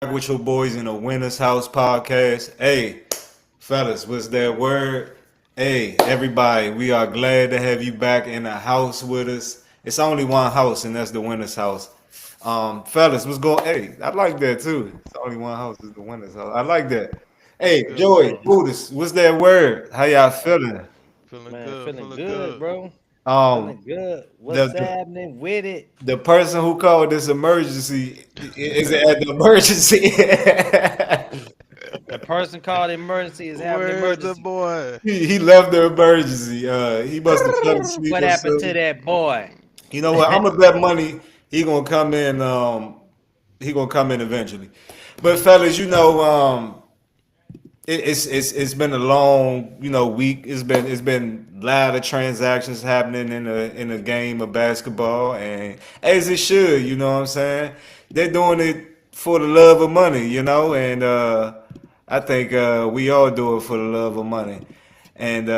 With your boys in the Winners House podcast. Hey, fellas, what's that word? Hey, everybody, we are glad to have you back in the house with us. It's only one house, and that's the Winners House. Fellas, what's going? Hey, I like that too. It's only one house, is the Winners House. I like that. What's Hey, good, Joey, bro? Buddhist, what's that word? How y'all feeling? Feeling Man, good, feeling feeling good, good. bro. Um, Feeling good. the What's the, happening with it? the person who called this emergency is it at the emergency? The person called emergency is having Where's the emergency. boy? He left the emergency. He must have fell asleep What or happened to something. that boy? You know what? I'm gonna bet money he gonna come in. He gonna come in eventually. But fellas, it's been a long week. It's been a lot of transactions happening in the game of basketball, and as it should. You know what I'm saying? They're doing it for the love of money, and I think we all do it for the love of money, and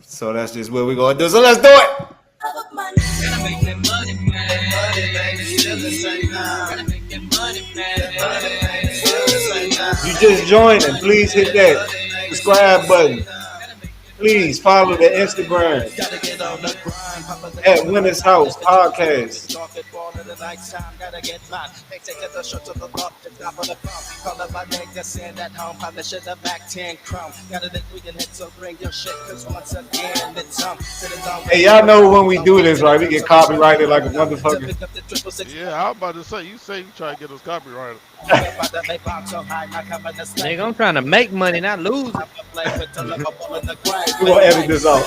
so that's just what we're gonna do. So let's do it. Gotta make that money, man. Money, baby, still the same now. Gotta make that money, man. Money, baby, still the same now. You just joined, and please hit that subscribe button. Please follow the Instagram at Winners House Podcast. Hey, y'all know when we do this, right? We get copyrighted like a motherfucker. Yeah, I was about to say, you say you try to get us copyrighted. Nigga, I'm trying to make money, not lose it. We're gonna edit this off.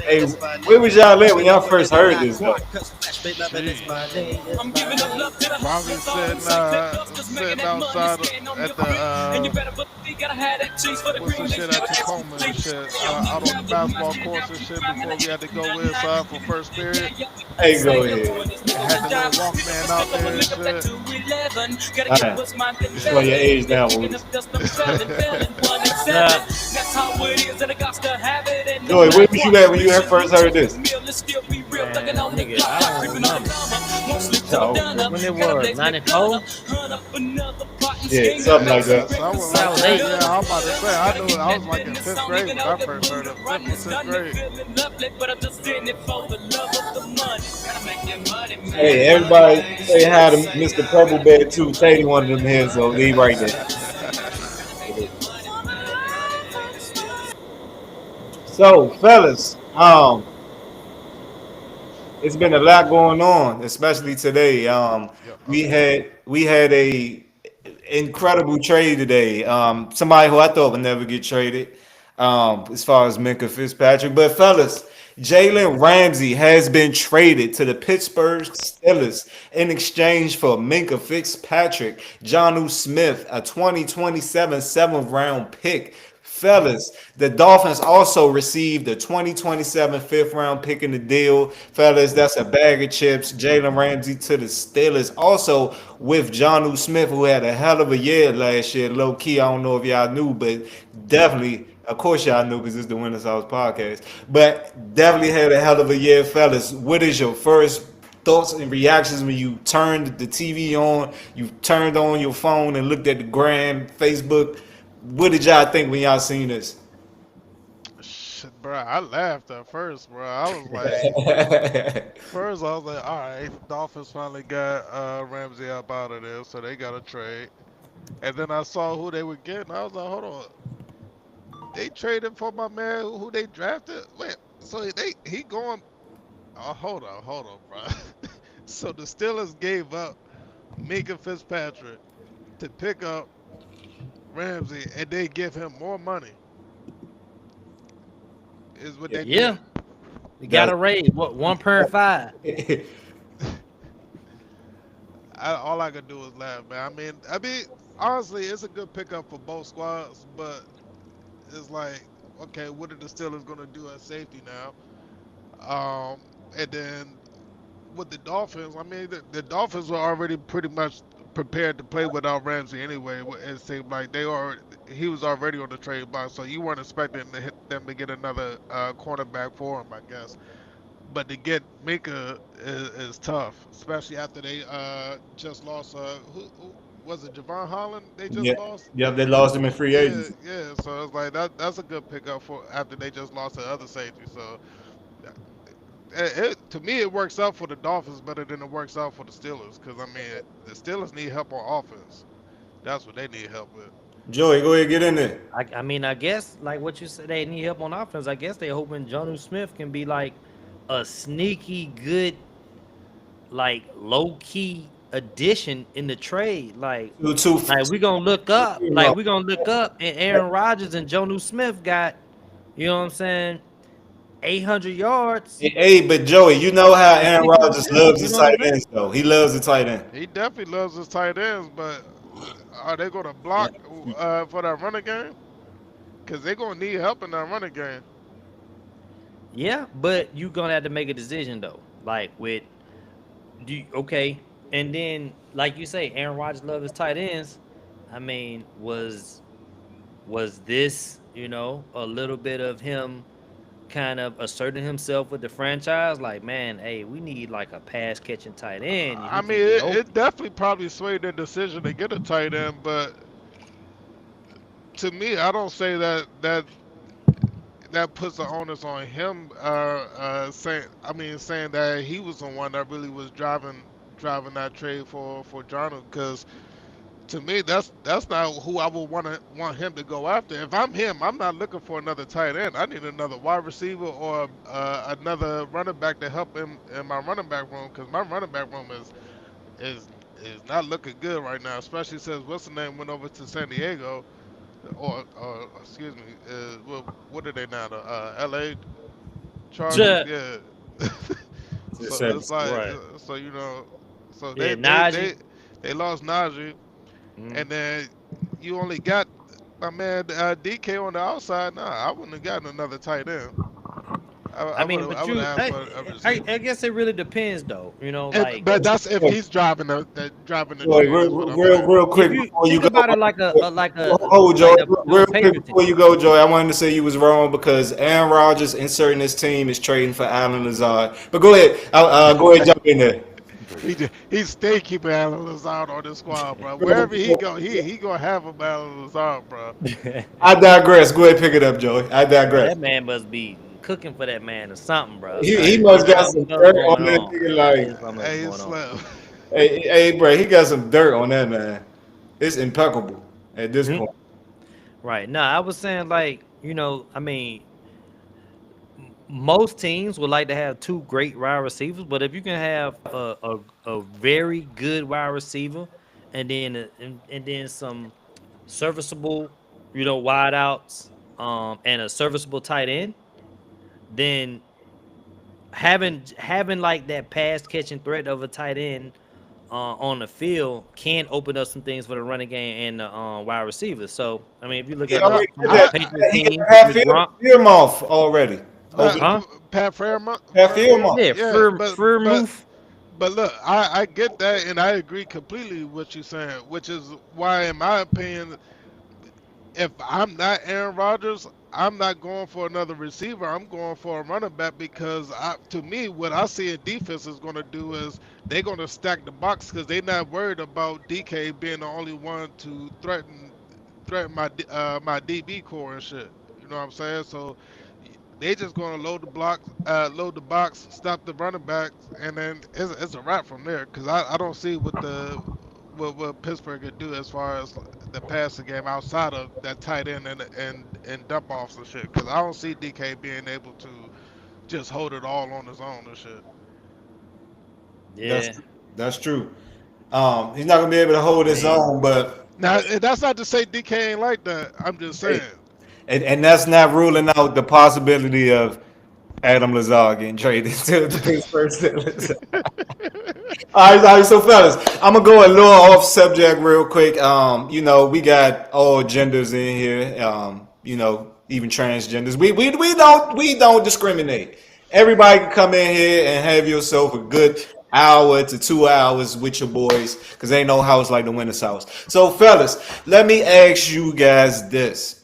Hey, where was y'all at when y'all first heard this though? Gee, probably sitting outside at the what's the shit at Tacoma and shit, out on the basketball courts and shit before we had to go inside for first period. Hey, go ahead. And had the little Walkman out there and shit. All right. You slow your age down, Woods. Uh, Joey, where was you at when you first heard this? man, nigga, I don't remember. Oh, When it was 94? yeah, something like that. Somewhere I like was that. 8. Yeah, I was about to say. I knew I was like in fifth grade when I first heard it. Fifth or sixth grade. Hey, everybody say hi to Mr. Purple Bear too. Teddy wanted them here, so leave right there. So, fellas, it's been a lot going on, especially today. Yep. We had a incredible trade today. Somebody who I thought would never get traded, as far as Minka Fitzpatrick. But fellas, Jalen Ramsey has been traded to the Pittsburgh Steelers in exchange for Minka Fitzpatrick, Jonnu Smith, a 2027 seventh round pick. Fellas, the Dolphins also received the 2027 fifth round pick in the deal. Fellas, that's a bag of chips. Jalen Ramsey to the Steelers. Also with Jonnu Smith, who had a hell of a year last year. Low key, I don't know if y'all knew, but definitely, of course, y'all knew because it's the Winners House podcast. But definitely had a hell of a year, fellas. What is your first thoughts and reactions when you turned the TV on, you turned on your phone and looked at the gram, Facebook? What did y'all think when y'all seen this? Shit, bro. I laughed at first, bro. I was like, first I was like, all right, Dolphins finally got Ramsey up out of there, so they got a trade. And then I saw who they were getting. I was like, hold on, they traded for my man who they drafted. Wait, so he going? Oh, hold on, bro. So the Steelers gave up Minka Fitzpatrick to pick up Ramsey, and they give him more money. Is what they Yeah, did. we got That a raise. What, 1.5? All I could do is laugh, man. I mean, honestly, it's a good pickup for both squads, but it's like, okay, what are the Steelers gonna do at safety now? And then with the Dolphins, I mean, the Dolphins were already pretty much prepared to play without Ramsey anyway. It seemed like he was already on the trade block, so you weren't expecting them to get another cornerback for him, I guess. But to get Minka is tough, especially after they just lost. Who was it? Javon Holland? They just Yeah, lost. yeah, they lost him in free Yeah, agency. yeah. So it's like that's a good pickup for after they just lost the other safety. So to me, it works out for the Dolphins better than it works out for the Steelers. Because I mean, the Steelers need help on offense. That's what they need help with. Joey, go ahead, get in there. I mean, I guess like what you said, they need help on offense. I guess they're hoping Jonnu Smith can be like a sneaky good, like low key addition in the trade. Like we gonna look up, and Aaron Rodgers and Jonnu Smith got, you know what I'm saying, 800 yards. Hey, but Joey, you know how Aaron Rodgers loves his tight ends, though. He loves the tight end. He definitely loves his tight ends, but are they going to block for that running game? Because they're going to need help in that running game. Yeah, but you gonna have to make a decision though. Like okay, and then like you say, Aaron Rodgers loves his tight ends. I mean, was this, you know, a little bit of him kind of asserting himself with the franchise? Like, man, hey, we need like a pass catching tight end. I mean, it definitely probably swayed their decision to get a tight end, but to me, I don't say that puts the onus on him. Saying that he was the one that really was driving that trade for Jonathan, because to me, that's not who I would want him to go after. If I'm him, I'm not looking for another tight end. I need another wide receiver or another running back to help him in my running back room, because my running back room is not looking good right now, especially since what's the name went over to San Diego, or excuse me, what are they now? The L.A. Chargers, yeah. So it's like, right. so you know, so Yeah, they lost Najee. And then you only got my man DK on the outside. Nah, I wouldn't have gotten another tight end. I guess it really depends though. You know, but that's if he's driving the Boy, real quick before you go. About it like Joey. Real quick before you go, Joey. I wanted to say you was wrong because Aaron Rodgers inserting his team is trading for Allen Lazard. But go ahead. Go ahead, jump in there. He's stay keeping Allen Lazard on the squad, bro. Wherever he go, he gonna have him Allen Lazard, bro. I digress. Go ahead, pick it up, Joey. I digress. That man must be cooking for that man or something, bro. He must got some dirt on that nigga. Like, hey, bro, he got some dirt on that man. It's impeccable at this point. Right. No, I was saying, like, you know, I mean, most teams would like to have two great wide receivers, but if you can have a very good wide receiver and then some serviceable, you know, wide outs, and a serviceable tight end, then having like that pass catching threat of a tight end on the field can open up some things for the running game and the wide receivers. So I mean, if you look at the Patriots team, him off already. Pat Fairmouth. But look, I get that, and I agree completely with what you're saying, which is why, in my opinion, if I'm not Aaron Rodgers, I'm not going for another receiver. I'm going for a running back, because to me, what I see in defense is going to do is they're going to stack the box, because they're not worried about DK being the only one to threaten my DB core and shit. You know what I'm saying? So they just going to load the box, stop the running backs, and then it's a wrap from there. Because I don't see what Pittsburgh could do as far as the passing game outside of that tight end and dump offs and shit. Because I don't see DK being able to just hold it all on his own and shit. Yeah, that's true. He's not gonna be able to hold his own, but now that's not to say DK ain't like that. I'm just saying. And that's not ruling out the possibility of Adam Lazard getting traded to the Pittsburgh Steelers. All right, so fellas, I'm gonna go a little off subject real quick. You know, we got all genders in here. You know, even transgenders. We don't discriminate. Everybody can come in here and have yourself a good hour to 2 hours with your boys because ain't no house like the Winter's house. So, fellas, let me ask you guys this.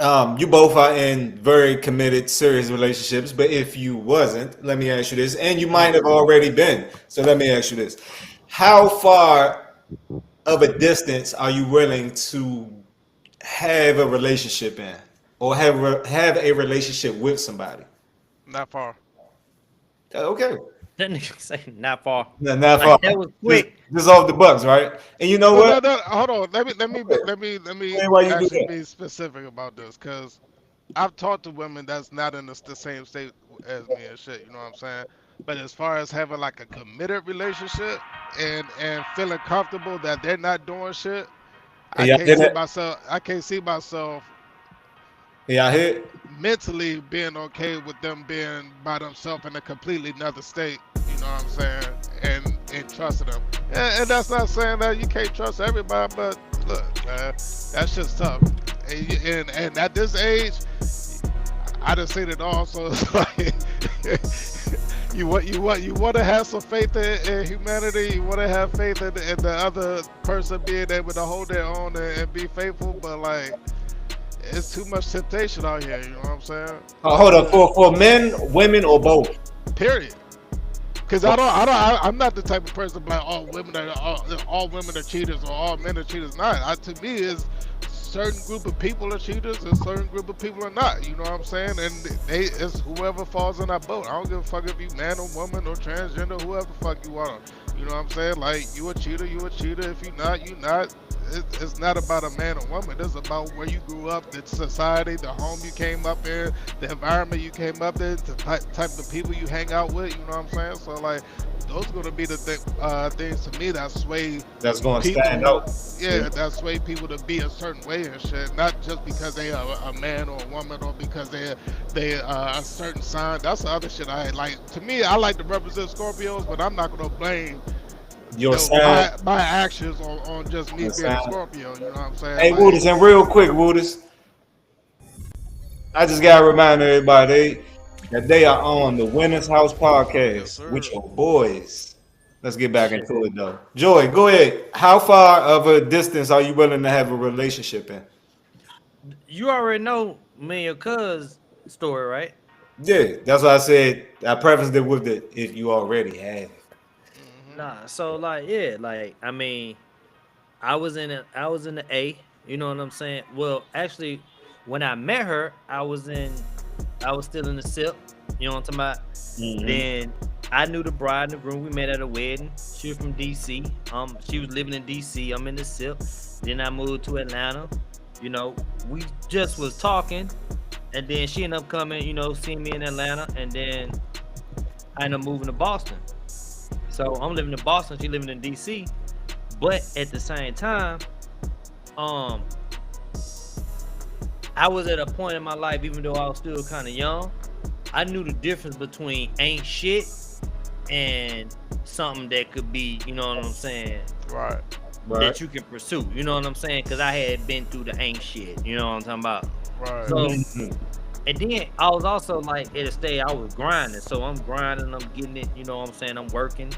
You both are in very committed, serious relationships, but if you wasn't, let me ask you this, and you might have already been. So let me ask you this. How far of a distance are you willing to have a relationship in or have a relationship with somebody? Not far. Okay. That nigga say not far. Not Like far. that was Just, quick. just off the Bucks, right? And you know Well, no, what? no, hold on. Okay. Let me Explain why you do actually that. be specific about this, because I've talked to women that's not in the same state as me and shit. You know what I'm saying? But as far as having like a committed relationship and feeling comfortable that they're not doing shit, Can y'all hear that? I can't see myself Can y'all hear it? mentally being okay with them being by themselves in a completely another state. You know what I'm saying? And trusting them. And that's not saying that you can't trust everybody, but look, man, that's just tough. And at this age, I done seen it all. So it's like you want to have some faith in humanity. You want to have faith in the other person being able to hold their own and be faithful, but like. It's too much temptation out here, you know what I'm saying? Hold up, for men, women, or both? Period. Because I'm not the type of person like all women are cheaters or all men are cheaters. Not. To me, is certain group of people are cheaters and certain group of people are not. You know what I'm saying? And it's whoever falls in that boat. I don't give a fuck if you man or woman or transgender, whoever the fuck you are. You know what I'm saying? Like, you a cheater, you a cheater. If you not, you not. It's not about a man or woman. It's about where you grew up, the society, the home you came up in, the environment you came up in, the type of people you hang out with. You know what I'm saying? So like, those are gonna be the things to me that sway That's going to people. stand out. Yeah, that sway people to be a certain way and shit. Not just because they are a man or a woman or because they a certain sign. That's the other shit I like. To me, I like to represent Scorpios, but I'm not gonna blame Your sign. my actions on just me Your being a sign. Scorpio. You know what I'm saying? Hey, Like, Wooters, and real quick, Wooters, I just got to remind everybody that they are on the Winners House yes, podcast sir. with your boys. Let's get back into it, though. Joy, go ahead. How far of a distance are you willing to have a relationship in? You already know me and your cuz story, right? Yeah, that's why I said I prefaced it with the if you already have. Hmm. Nah, so like yeah, like I mean, I was in the A, you know what I'm saying? Well, actually, when I met her, I was still in the SIP, you know what I'm talking about? Mm-hmm. Then I knew the bride and the groom. We met at a wedding. She was from DC. She was living in DC. I'm in the SIP. Then I moved to Atlanta. You know, we just was talking, and then she ended up coming. You know, seeing me in Atlanta, and then I ended up moving to Boston. So I'm living in Boston. She living in DC. But at the same time, um, I was at a point in my life, even though I was still kind of young, I knew the difference between ain't shit and something that could be, you know what I'm saying, Right. Right. that you can pursue. You know what I'm saying? Because I had been through the ain't shit. You know what I'm talking about? Right. So, Mhm. and then I was also like at a stage I was grinding. So I'm grinding, I'm getting it, you know what I'm saying? I'm working,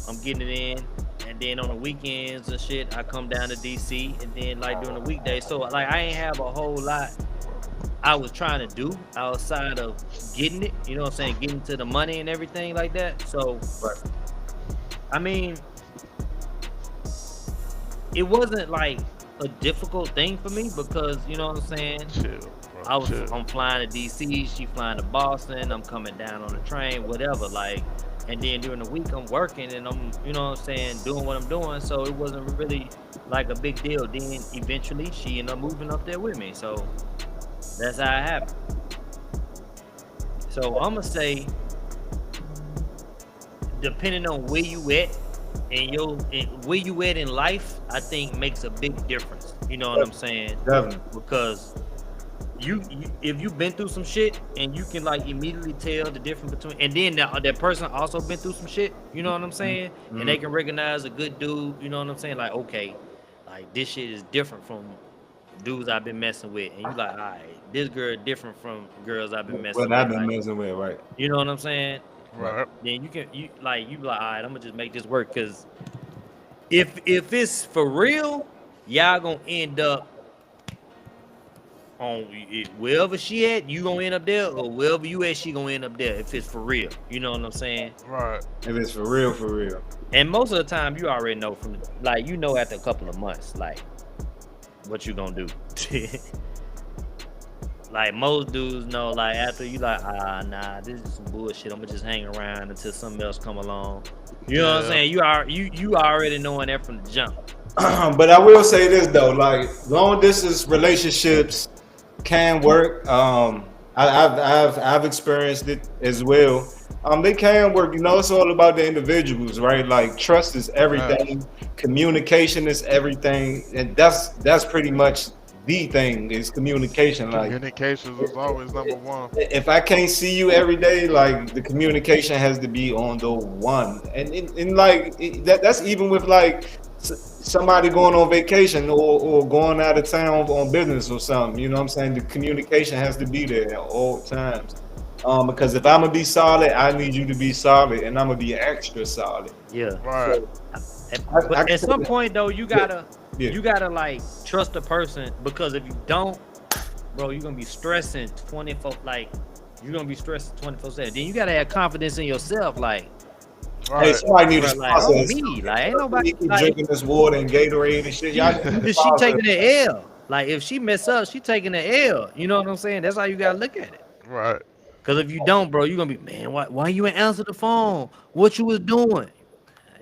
I'm getting it in. And then on the weekends and shit, I come down to DC. And then like during the weekdays. So like I ain't have a whole lot I was trying to do outside of getting it, you know what I'm saying? Getting to the money and everything like that. So, Right. I mean, it wasn't like a difficult thing for me because, you know what I'm saying? Chill, bro. Chill. I'm flying to DC, she flying to Boston, I'm coming down on the train, whatever. Like, and then during the week I'm working and I'm, you know what I'm saying, doing what I'm doing. So it wasn't really like a big deal. Then eventually she ended up moving up there with me. So that's how it happened. So I'm gonna say, depending on where you at and where you at in life, I think makes a big difference. You know what I'm saying? Definitely. Because if you've been through some shit and you can like immediately tell the difference between, and then that person also been through some shit, you know what I'm saying, and they can recognize a good dude, you know what I'm saying, like okay, like this shit is different from dudes I've been messing with, and you like, all right, this girl different from girls I've been What messing I've with, been like, messing with, right? you know what I'm saying, Right. then you like all right, I'm gonna just make this work because if it's for real, y'all gonna end up on wherever she at, you gonna end up there, or wherever you at, she gonna end up there. If it's for real, you know what I'm saying? Right. If it's for real, for real. And most of the time, you already know from like you know after a couple of months, like what you gonna do. Like most dudes know, like after you like, nah, this is some bullshit. I'm gonna just hang around until something else come along. You know what I'm saying? You already knowing that from the jump. But I will say this though, like long distance relationships can work. I've experienced it as well. They can work. You know, it's all about the individuals, right? Like trust is everything, communication is everything, and that's pretty much the thing is communication. Like Communications is always number one. if I can't see you every day, like the communication has to be on the one, and like that's even with like somebody going on vacation or going out of town on business or something. You know what I'm saying? The communication has to be there at all times. Because if I'm gonna be solid, I need you to be solid, and I'm gonna be extra solid. Yeah. Right. But at some point though, you gotta Yeah. you gotta like trust the person, because if you don't, bro, you're gonna be stressing 24. Like you're gonna be stressing 24/7. Then you gotta have confidence in yourself. Like, Hey, Right. somebody need to bro, like sponsor on us. me, like ain't nobody Keep like drinking this water and Gatorade and shit. Y'all need to she sponsor taking us. the L. Like if she mess up, she taking the L. You know what I'm saying? That's how you gotta look at it. Right. Cause if you don't, bro, you're gonna be, man, why you ain't answer the phone? What you was doing?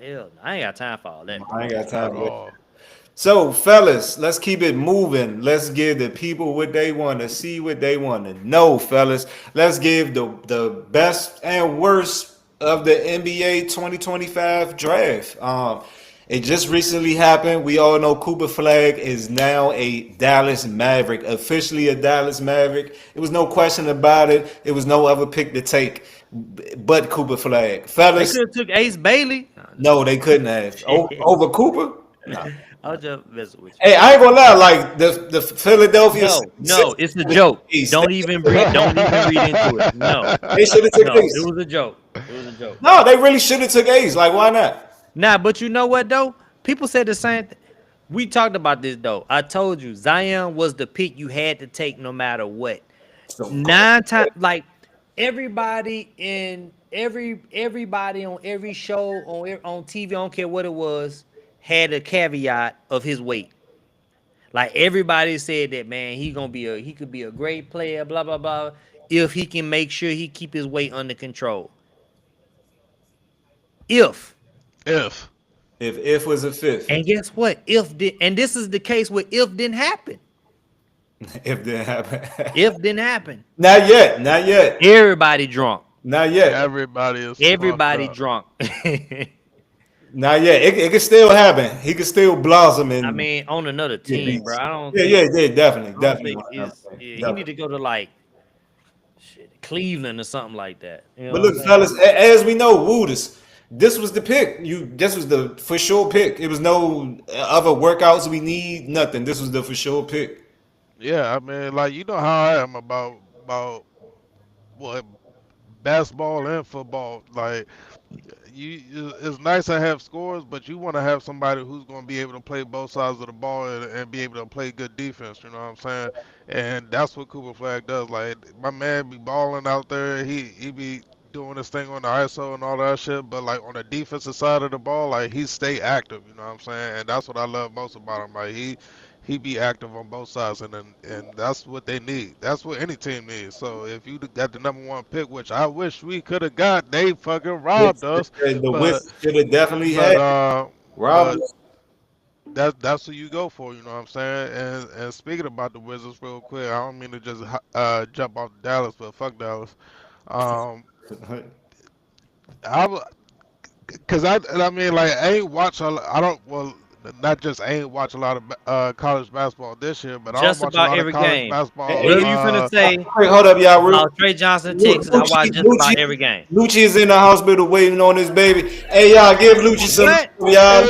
Hell, I ain't got time for all that. I ain't got time At for that. all. So, fellas, let's keep it moving. Let's give the people what they want to see, what they want to know, fellas. Let's give the best and worst of the NBA 2025 draft. It just recently happened. We all know Cooper Flag is now a Dallas Maverick, officially a Dallas Maverick. It was no question about it. It was no other pick to take but Cooper Flag. They Fellas, could have took Ace Bailey. no, they couldn't have. Over Cooper? No. I was just messing with you. Hey, I ain't gonna lie. Like the Philadelphia, No, it's a joke. East. Don't even read into it. No, They should have took no, Ace. it was a joke. It was a joke. No, they really should have took Ace. Like, why not? Nah, but you know what though? People said the same thing. We talked about this though. I told you Zion was the pick you had to take no matter what. 9 times, like everybody on every show on TV, I don't care what it was, had a caveat of his weight. Like everybody said that, man, he could be a great player, blah blah blah, if he can make sure he keep his weight under control. If was a fifth. and guess what? And this is the case where if didn't happen. If didn't happen. If didn't happen. Not yet. Not yet. Everybody drunk. Not yet. Everybody is. Everybody fucked up. drunk. Not yet. It could still happen. He could still blossom. And I mean, on another team, bro. I don't. yeah, think, definitely, I don't definitely. think he need to go to like Cleveland or something like that. You know But what look, I'm saying? fellas, as we know, Wooders, this was the pick. This was the for sure pick. It was no other workouts we need. Nothing. This was the for sure pick. Yeah, I mean, like you know how I am about what basketball and football. Like it's nice to have scores, but you want to have somebody who's going to be able to play both sides of the ball and be able to play good defense. You know what I'm saying? And that's what Cooper Flag does. Like my man be balling out there. He be doing his thing on the ISO and all that shit. But like on the defensive side of the ball, like he stay active. You know what I'm saying? And that's what I love most about him. Like he be active on both sides, and that's what they need. That's what any team needs. So if you got the number 1 pick, which I wish we could have got, they fucking robbed us. The Wizards should have definitely But had Rob. that's who you go for. You know what I'm saying? And speaking about the Wizards, real quick, I don't mean to just jump off Dallas, but fuck Dallas. Cause I mean like I ain't watch not just I ain't watch a lot of college basketball this year, but Just I don't watch about a lot every of college game. basketball. Whatever you finna say Hey, hold up, y'all. about Trey Johnson, Texas, I watch just about every game. Lucci is in the hospital waiting on his baby. Hey, y'all, give Lucci some, What? y'all.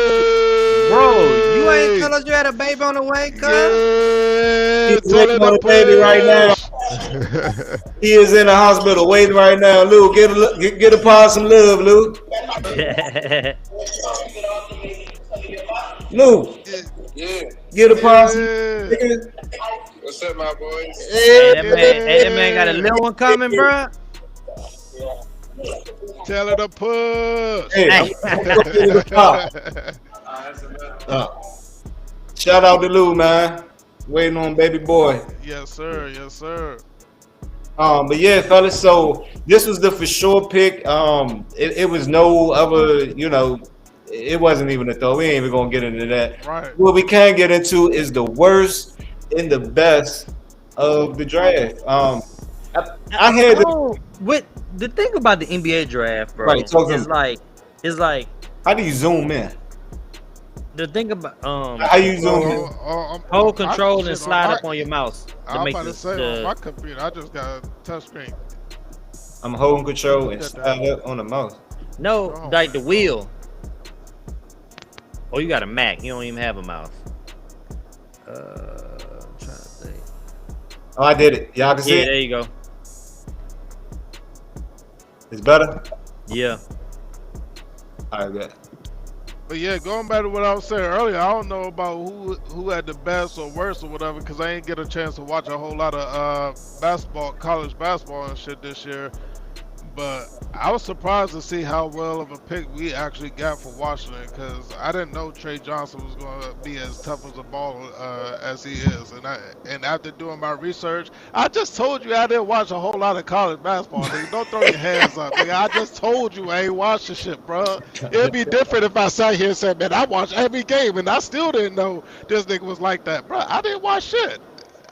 Bro, you ain't tell us you had a baby on the way, cuz. Yeah, He's waiting on the baby right now. He is in the hospital waiting right now. Lou, get upon some love, Lou. Lou, Yeah. get upon some. Yeah. What's up, my boys? Hey, that man got a little one coming, bro. Tell her to push. Hey, Hey. I'm gonna get in the car. Shout out to Lou, man. Waiting on baby boy. Yes, sir. Yes, sir. But yeah, fellas. So this was the for sure pick. It was no other. It wasn't even a throw. We ain't even gonna get into that. Right. What we can get into is the worst and the best of the draft. I had the, Oh, what the thing about the NBA draft, bro? Right, talk to is me. like how do you zoom in? the thing about How you zoom in? hold control and shit, slide my- up on your mouse to I'm make about to say on the my computer, I just got a touch screen. I'm holding control and Look at slide up on the mouse. no Oh, like the man. wheel. Oh, you got a Mac. You don't even have a mouse. I'm trying to think. Oh, I did it. Y'all can see Yeah, it. there you go. It's better. Yeah. All right, good. But yeah, going back to what I was saying earlier, I don't know about who had the best or worst or whatever, because I ain't get a chance to watch a whole lot of basketball, college basketball and shit this year. But I was surprised to see how well of a pick we actually got for Washington, because I didn't know Trey Johnson was going to be as tough as a baller as he is. And after doing my research, I just told you I didn't watch a whole lot of college basketball. Nigga. Don't throw your hands up. Nigga. I just told you I ain't watched the shit, bro. It'd be different if I sat here and said, man, I watched every game, and I still didn't know this nigga was like that, bro. I didn't watch shit.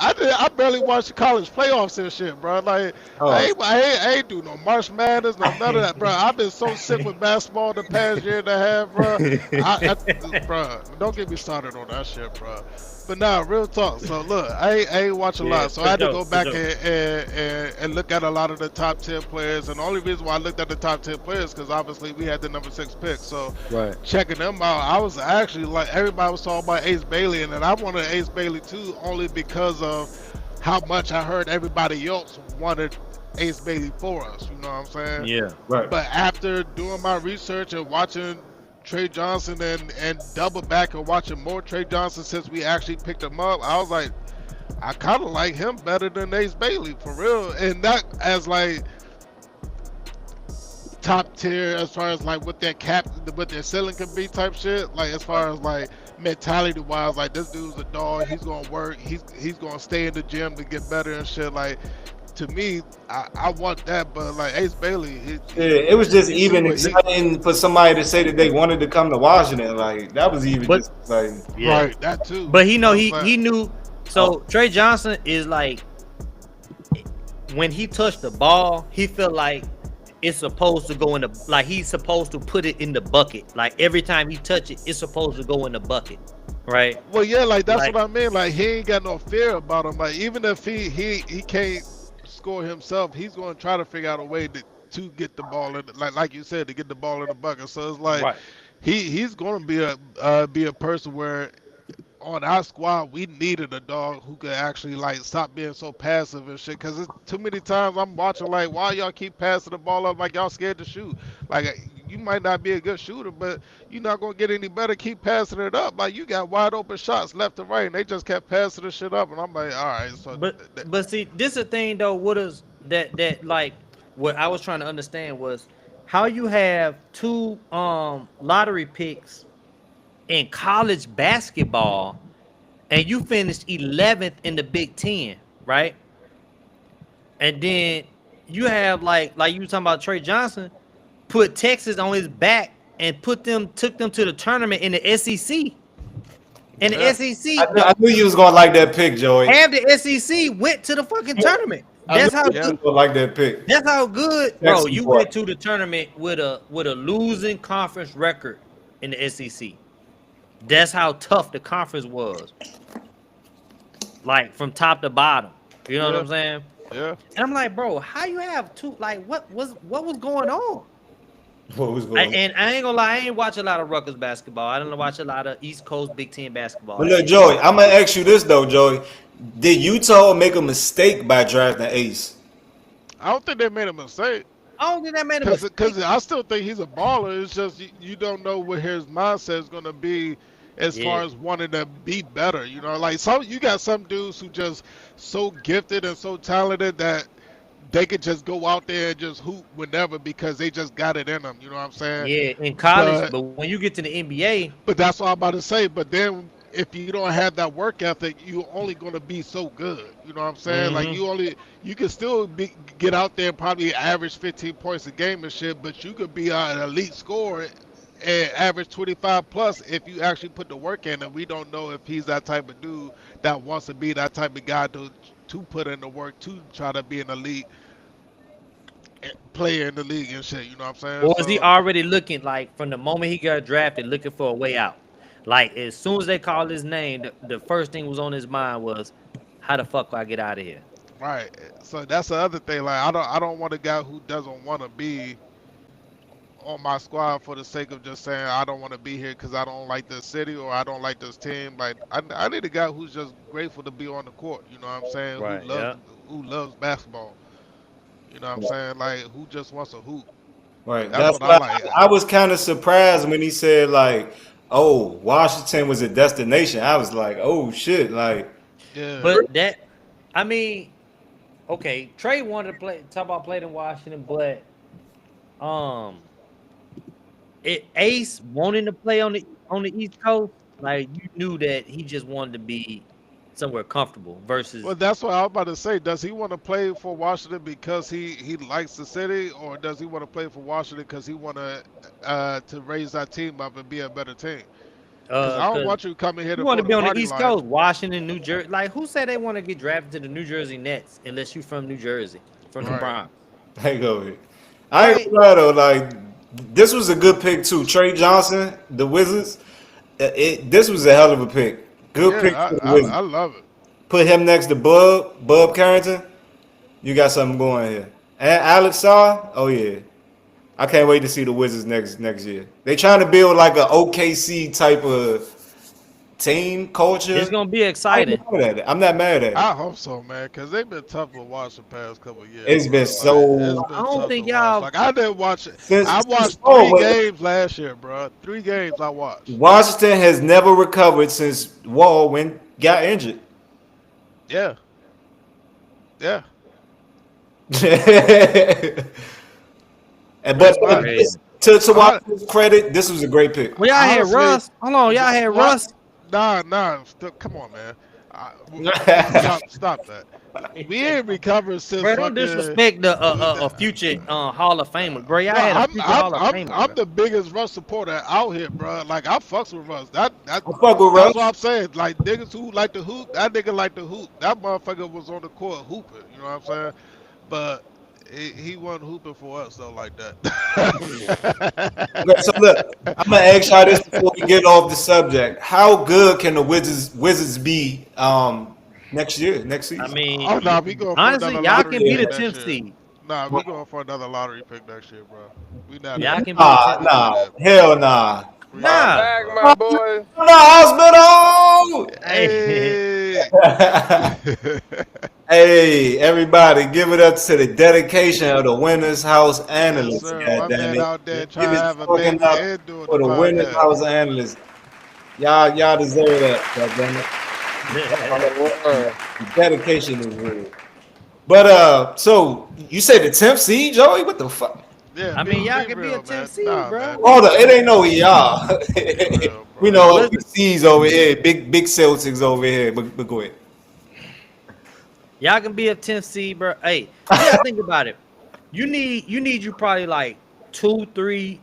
I barely watched the college playoffs and shit, bro. Like, Oh. I ain't do no March Madness, no none of that, bro. I've been so sick with basketball the past year and a half, bro. Bro, don't get me started on that shit, bro. But nah, real talk. So look, I ain't watch a lot, so I had to go back and look at a lot of the top 10 players. And the only reason why I looked at the top 10 players because obviously we had the number 6 pick. So Right. checking them out, I was actually like everybody was talking about Ace Bailey, and then I wanted Ace Bailey too, only because of how much I heard everybody else wanted Ace Bailey for us. You know what I'm saying? Yeah. Right. But after doing my research and watching Trey Johnson and double back and watching more Trey Johnson since we actually picked him up, I was like, I kind of like him better than Ace Bailey for real, and that as like top tier as far as like what their ceiling can be type shit. Like as far as like mentality wise, like this dude's a dog. He's gonna work. He's gonna stay in the gym to get better and shit. Like to me, I want that, but like Ace Bailey, It was just he even do it. exciting for somebody to say that they wanted to come to Washington. Like that was even But- just exciting. Yeah. Right, that too. But he You know he what I'm he saying? knew. So Trey Johnson is like, when he touched the ball, he felt like it's supposed to go in the, like he's supposed to put it in the bucket. Like every time he touch it, it's supposed to go in the bucket, right? Well, yeah, like that's Like- what I mean. Like he ain't got no fear about him. Like even if he can't score himself, he's going to try to figure out a way to get the ball in. Like you said, to get the ball in the bucket. So it's like Right. he's going to be a person where on our squad we needed a dog who could actually like stop being so passive and shit. Cause it's too many times I'm watching like why y'all keep passing the ball up like y'all scared to shoot. Like you might not be a good shooter, but you're not gonna get any better. Keep passing it up. Like you got wide open shots left and right, and they just kept passing the shit up. And I'm like, all right. So But see, this is the thing though. What is that like? What I was trying to understand was how you have two lottery picks in college basketball, and you finished 11th in the Big Ten, right? And then you have like you were talking about Trey Johnson, put Texas on his back and took them to the tournament in the SEC. And Yeah. the SEC, I knew you was gonna like that pick, Joey. half the SEC went to the fucking tournament. That's how you good. was gonna like that pick. That's how good, bro. Texas You boy. went to the tournament with a losing conference record in the SEC. That's how tough the conference was. Like from top to bottom. You know what I'm saying? yeah. And I'm like, bro, how you have two? Like, what was going on? What was going on? And I ain't gonna lie, I ain't watch a lot of Rutgers basketball. I don't watch a lot of East Coast Big Ten basketball. But look, Joey, I'm gonna ask you this though, Joey. Did Utah make a mistake by drafting Ace? I don't think they made a mistake. I don't think that made a mistake. Because I still think he's a baller. It's just you don't know what his mindset is going to be as far as wanting to be better. You know, like you got some dudes who just so gifted and so talented that they could just go out there and just hoop whenever because they just got it in them. You know what I'm saying? Yeah, in college, but when you get to the NBA, But that's what I'm about to say. But then if you don't have that work ethic, you're only going to be so good. You know what I'm saying? Like you can still get out there and probably average 15 points a game and shit, but you could be an elite scorer and average 25 plus if you actually put the work in. And we don't know if he's that type of dude that wants to be that type of guy to put in the work to try to be an elite player in the league and shit. You know what I'm saying? or is he already looking like from the moment he got drafted, looking for a way out? Like as soon as they called his name, the first thing was on his mind was, how the fuck do I get out of here? Right. So that's the other thing. Like I don't want a guy who doesn't want to be on my squad for the sake of just saying I don't want to be here because I don't like this city or I don't like this team. Like I need a guy who's just grateful to be on the court. You know what I'm saying? Right, Who loves basketball. You know what I'm saying? Like who just wants to hoop. Right. That's That's what I why like. I was kind of surprised when he said like, "Oh, Washington was a destination." I was like, "Oh shit!" Like, Yeah. But that, I mean, okay, Trey wanted to talk about playing in Washington, but Ace wanting to play on the East Coast, like you knew that he just wanted to be somewhere comfortable versus Well, that's what I was about to say. Does he want to play for Washington because he likes the city, or does he want to play for Washington because he want to raise that team up and be a better team? Because I don't want you coming here to you want to throw be the on the party East line. Coast, Washington, New Jersey. Like who said they want to get drafted to the New Jersey Nets unless you from New Jersey, from the Right. Bronx? I go. I ain't gonna lie though. Like, this was a good pick too. Trey Johnson, the Wizards. This was a hell of a pick. Good pick Yeah, for the Wizards. I love it. Put him next to Bub Carrington. You got something going here. And Alex Sarr. Oh yeah. I can't wait to see the Wizards next year. They trying to build like a OKC type of team culture. It's gonna be exciting. I'm not mad at it. I hope so, man, because they've been tough to watch the past couple of years. It's been so. I don't tough think to watch. y'all- Like I didn't watch it. Since- I watched oh, 3 wait. games last year, bro. 3 games I watched. Washington has never recovered since Wall got injured. Yeah. Yeah. And but crazy. to Washington's credit, this was a great pick. Well, y'all had Honestly, Russ. Hold on, y'all had Russ. Nah. Come on, man. Stop that. We ain't recovered since. Bro, don't fucking- disrespect a future Hall of Famer, bro. Y'all had a future Hall of Famer. I'm bro. the biggest Russ supporter out here, bro. Like I fucks with Russ. That I fuck with Russ. That's what I'm saying. Like niggas who like to hoop, that nigga like to hoop. That motherfucker was on the court hooping. You know what I'm saying? But he wasn't hooping for us though like that. Okay, so look, I'm gonna ask y'all this before we get off the subject. How good can the Wizards be next season? I mean, Oh no, we going for honestly, another y'all lottery can be the pick next 10th year. seed. Nah, we going for another lottery pick next year, bro. We not. Y'all can be Nah, the 10th nah, hell nah. Nah. Back, my boy. The hospital. Hey. Hey, everybody, give it up to the dedication of the Winners House Yes, analysts. sir. My God damn man it. out there Give trying to it have a fucking baby up and doing for the Winners podcast. House analysts. Y'all deserve that. God damn it. The dedication is real. But so you said the 10th seed, Joey? What the fuck? Yeah, I mean, y'all can be real, a 10th man. seed, Nah, bro. man. Hold up, it ain't no y'all. real, We bro. know Listen. the C's over here, big Celtics over here. But go ahead. Y'all can be a 10th seed, bro. Hey, you gotta think about it. You need probably like 2, 3,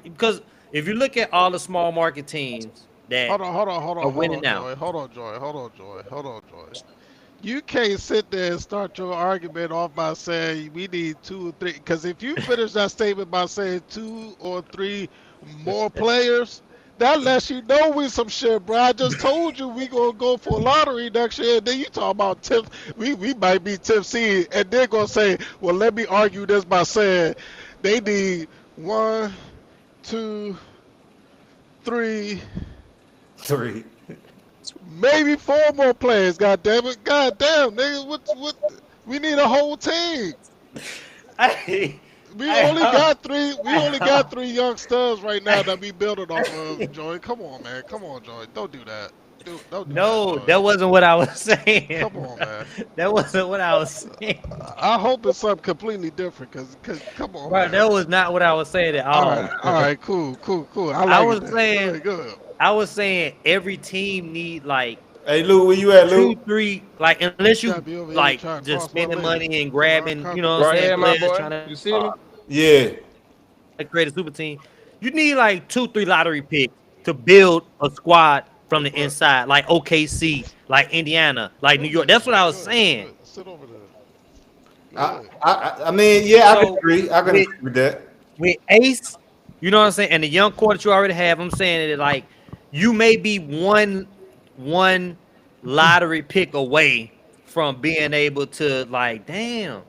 because if you look at all the small market teams that Hold on, are winning now. Joy. Hold on, Joy. You can't sit there and start your argument off by saying we need 2 or 3. Because if you finish that statement by saying 2 or 3 more players, that lets you know we some shit, bro. I just told you we gonna go for a lottery next year. And then you talk about 10th. We might be 10th seed, and they're gonna say, well, let me argue this by saying they need 1, 2, 3. 3. Maybe 4 more players. God damn it. God damn, nigga. What? We need a whole team. Hey, We hey, only got three. We only hey, got 3 young studs right now that we building off of. Joy, come on, man. Come on, Joy. Don't do that. Don't do that, no, Joy. that wasn't what I was saying. Come on, man. That wasn't what I was saying. I hope it's something completely different. Cause come on, Bro, man. that was not what I was saying at all. All right, cool. I I like it. was Then. saying, Good. I was saying every team need like Hey, Lou, where you at, Lou? 2, 3, like unless You you gotta be over here like trying to just cross my spending leg. money and So I grabbing, copy you know it. what I'm Right saying, here, my players boy. trying to You see me? Yeah. create a super team. You need like 2, 3 lottery picks to build a squad from the But inside, like OKC, like Indiana, like New York. That's what I was saying. Good. Sit over there. I, Good. I mean, yeah, I can So agree. I can with agree with that. with Ace, you know what I'm saying, and the young core that you already have, I'm saying that like you may be one lottery pick away from being able to like, damn.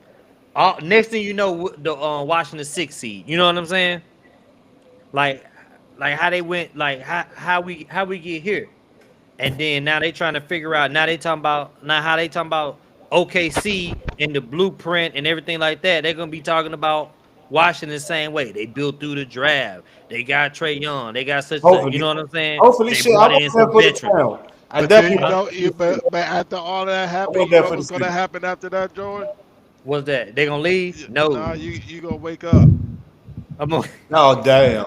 Next thing you know, the Washington 6 seed. You know what I'm saying? Like, like how they went, like how we get here, and then now they trying to figure out. Now they talking about now how they talking about OKC and the blueprint and everything like that. They're gonna be talking about Washington the same way. They built through the draft. They got Trey Young. They got such. You Hopefully, know what I'm saying? hopefully, They shit. I brought was in there some for the veterans. crown. I But then Huh? but after all that I happened, was you there know for the what's gonna city. happen after that, Joy? What's that? They gonna leave? Nah, No. you gonna wake up I'm gonna, Oh damn.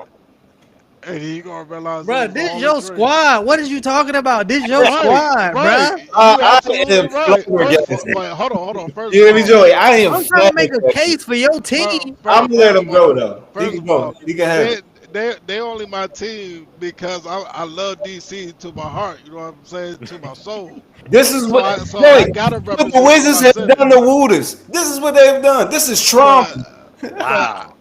and you gonna realize it bro, was this all a your dream. squad. What is you talking about? This your Right, squad, right. bro. You I absolutely am right. First of all, flabbergasted. wait, hold on. First You of hear me, all, Joey? I am I'm trying to make a flabbergasted. case for your team. I'm gonna let first him of go all, though. He first can of all, go. He can have they it. they only my team because I love DC to my heart. You know what I'm saying? To my soul. This is So what I Joey. gotta What the represent for Wizards my have city. done to Wooters. This is what they've done. This is trauma. But but Wow.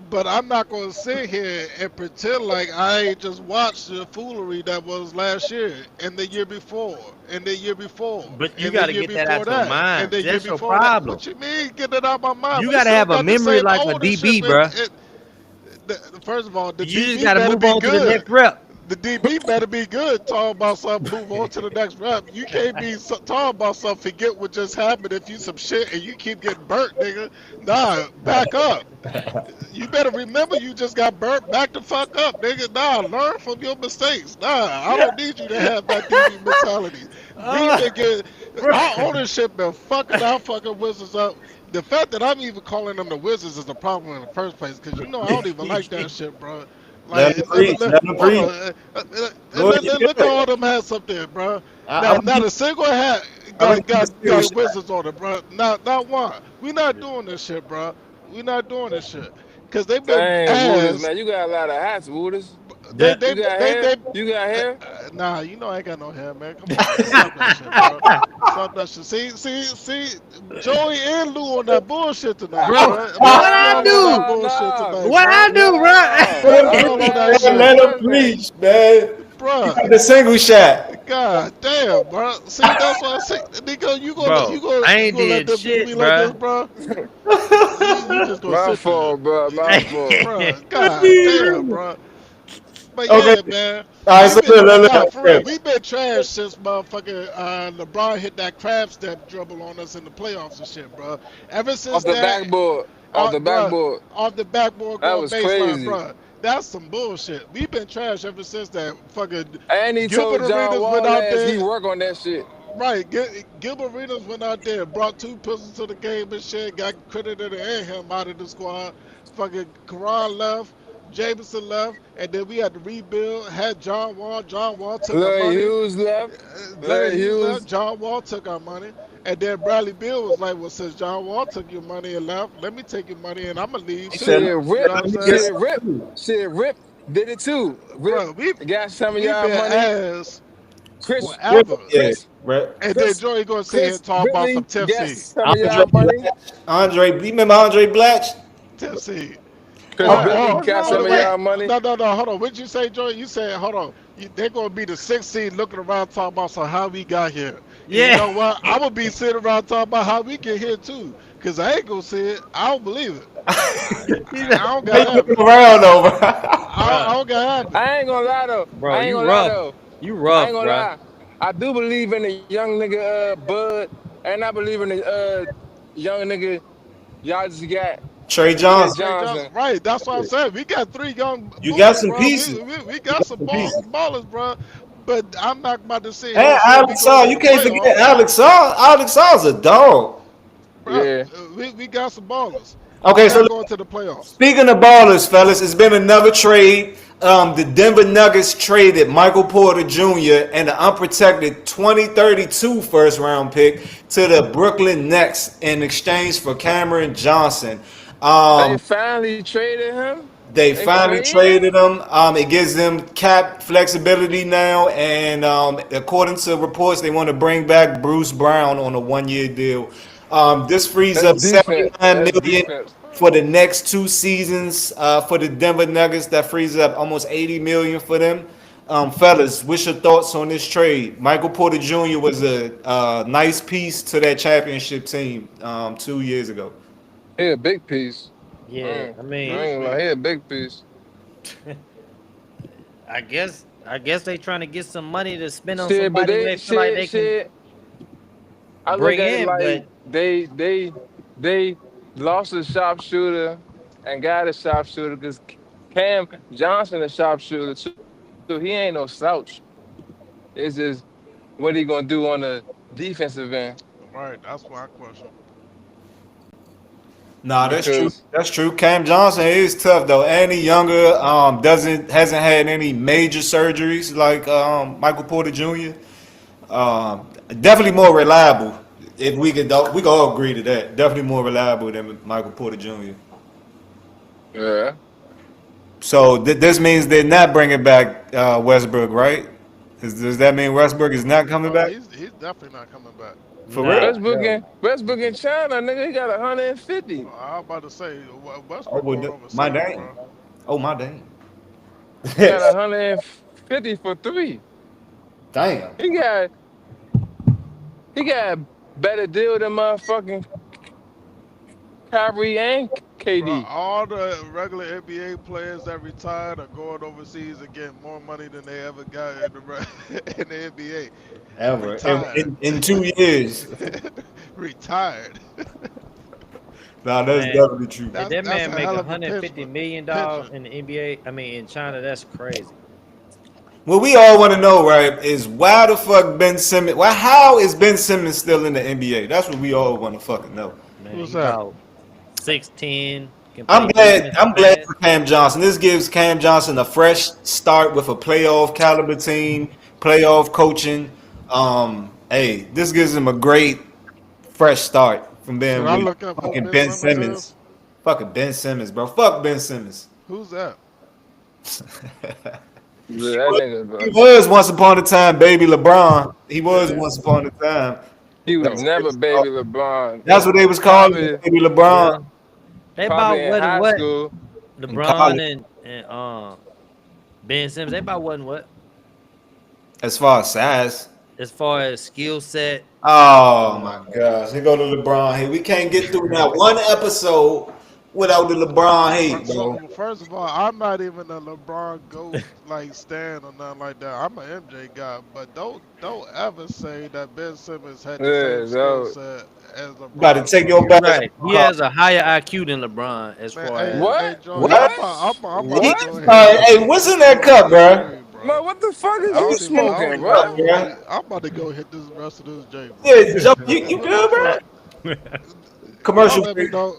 but I'm not gonna sit here and pretend like I ain't just watched the foolery that was last year and the year before and the year before But you and the got to year get that before out your that and mind. the year That's your before that. problem. What you mean get it out my mind? You We got to still have a got the memory same like a ownership DB, bruh. first of all, the You just DB got to better move be on to the good. next rep. The DB better be good. Talking about something, move on to the next rep. You can't be talking about something, forget what just happened if you some shit and you keep getting burnt, nigga. Nah, back up. You better remember you just got burnt. Back the fuck up, nigga. Nah, learn from your mistakes. Nah, I don't need you to have that DB mentality. We've Uh, been getting bro. our ownership been fucking our fucking Wizards up. The fact that I'm even calling them the Wizards is the problem in the first place, because you know I don't even like that shit, bro. Let Like, him preach. Let him hold preach. on, Go ahead. You look at do it. all them hats up there, bro. I'm gonna Not give. a single hat I'm gonna give a single got shot. Wizards on it, bro. Not one. We not doing this shit, bro. We not doing this shit. Cause they've been Dang, Wooters, ass. man. You got a lot of hats, Wooters. They The- they You got they hair? they. You got hair? Nah, you know I ain't got no hair, man. Come on, man. Stop that shit, bro. Stop that shit. See, Joey and Lou on that bullshit tonight, bro, bro. what Both of I y'all on that do? bullshit Nah, tonight, What bro. I do, nah. bro? Both of I y'all only on that asked you shit, a Let him question. preach, man. You bro. got the single shot. God damn, bro. See, that's why I say, Nico, Bro, I you ain't gonna let did them do me shit, like this, bro. bro? You just gonna My sit there, fault, bro. My fault. bro. God damn, bro. But Okay. yeah, man, All right. So nah, for real. look. We've been trash since motherfucking LeBron hit that crab step dribble on us in the playoffs and shit, bro. Ever Off since the that, backboard. Off the bro, backboard. off the backboard That going was baseline, crazy. bro. That's some bullshit. We've been trash ever since that. Fucking And he Gilbert told John Arenas went Wall out last he there. work on that shit. Right, Gilbert Arenas went out there, brought 2 pistols to the game and shit, got credited and him out of the squad. Fucking Karan left, Jameson left, and then we had to rebuild. Had John Wall. John Wall took our Larry money. Hughes left. Larry Larry Hughes left. Hughes. John Wall took our money. And then Bradley Beal was like, well, since John Wall took your money and left, let me take your money and I'm going to leave He said, too. Shit, You Rip. know what I'm saying? Shit, Rip. Shit, Rip did it too. Rip Bro, got some of we've y'all been money. ass Chris, forever. yeah, Chris, right. And then Chris, Joey going to sit here Chris and talk about some Ridley Tiff got C. some of Andre y'all money. Blatch. Andre, you remember Andre Blatch? Tiff C. Chris Oh, Ridley oh got Hold no, some on, of wait. y'all money. No. Hold on. What did you say, Joey? You said, hold on. They're gonna be the 6th seed, looking around talking about so how we got here. And you yeah. know what? I'm gonna be sitting around talking about how we get here too. Cause I ain't gonna see it. I don't believe it. I don't Why you got have looking it. around over? I Bruh, don't got have it. I ain't gonna lie though. bro, I ain't you gonna lie rough. though. You I ain't rough, gonna bro. lie. I do believe in the young nigga Bud, and I believe in the young nigga y'all just got Trey Trey Johnson. Trey Johnson, Johnson. right? That's what I'm saying. We got 3 young You got bullets, some bro. pieces. We got some Some pieces. ballers, bro. But I'm not about to sit And here and say we Alex going Saw, to you the can't forget playoffs, Alex Saw. Alex Saw's a dog. bro. Yeah. We got some ballers. Okay, We so not going to the playoffs. speaking of ballers, fellas, it's been another trade. The Denver Nuggets traded Michael Porter Jr. and the unprotected 2032 first round pick to the Brooklyn Nets in exchange for Cameron Johnson. They finally traded him. They They finally traded him. traded him. It gives them cap flexibility now, and according to reports, they want to bring back Bruce Brown on a 1-year deal. This frees That's up defense. 79 That's million defense. for the next 2 seasons for the Denver Nuggets. That frees up almost 80 million for them. Fellas, what's your thoughts on this trade? Michael Porter Jr. was a nice piece to that championship team 2 years ago. He a big piece. Yeah, I I mean, ain't gonna lie, he a big piece. I guess they trying to get some money to spend on Shit, but somebody they they feel like they shit. I look bring at it in, like they lost a sharpshooter and got a sharpshooter because Cam Johnson a sharpshooter too. So he ain't no slouch. It's just what he gonna do on the defensive end. Right. That's my question. Nah, that's true. Because That's true. Cam Johnson is tough though. And he younger, hasn't had any major surgeries like Michael Porter Jr. Definitely more reliable. If we could all agree to that. Definitely more reliable than Michael Porter Jr. yeah, So this means they're not bringing back Westbrook, right? Does that mean Westbrook is not coming back He's definitely not coming back. for Nah. real? Westbrook in China, nigga, he got 150. I was about to say Oh, Westbrook well, going over my 70, dang. bro. Oh my dang. He got 150 for 3. Damn. He got better deal than motherfucking Kyrie and Bro, KD. all the regular NBA players that retired are going overseas and getting more money than they ever got in in the NBA. Ever. Retired. In 2 years. Retired. Nah, that's Man. definitely true. That's- If that that's man a make hell of a $150 million in the NBA, I mean in China, that's crazy. What we all want to know, right, is why the fuck Ben Simmons? How is Ben Simmons still in the NBA? That's what we all want to fucking know. Man, Who's he that? about 6'10". can I'm play glad. defense I'm glad fast. for Cam Johnson. This gives Cam Johnson a fresh start with a playoff caliber team, playoff coaching. Hey, this gives him a great fresh start from being Should I with look up who fucking Ben Ben Simmons Simmons. is? Fucking Ben Simmons, bro. Fuck Ben Simmons. Who's that? Yeah, that nigga, He bro. was once upon a time baby LeBron. He was once upon a time. He was That's never crazy. baby LeBron. That's what they was calling Probably- him, baby LeBron. They about Probably in what high and what? school. LeBron and Ben Simmons. They about what and what? As far as size. As far as skill set, Oh my gosh. Here go to LeBron hate. We can't get through that one episode without the LeBron hate, bro. So, first of all, I'm not even a LeBron GOAT like stan or nothing like that. I'm an MJ guy, but don't ever say that Ben Simmons had the Yeah, same skill no. set as LeBron. You gotta take your back. right? He has a higher IQ than LeBron as Man, far hey, as What? Hey, Joey, What? I'm about What? to go ahead. Hey, what's in that cup, bro? Man, what the fuck is I you don't even- I smoking, don't bro? even- bro? I'm about to go hit this rest of this J. Yeah, Joe, you good, bro? Commercial. Let me know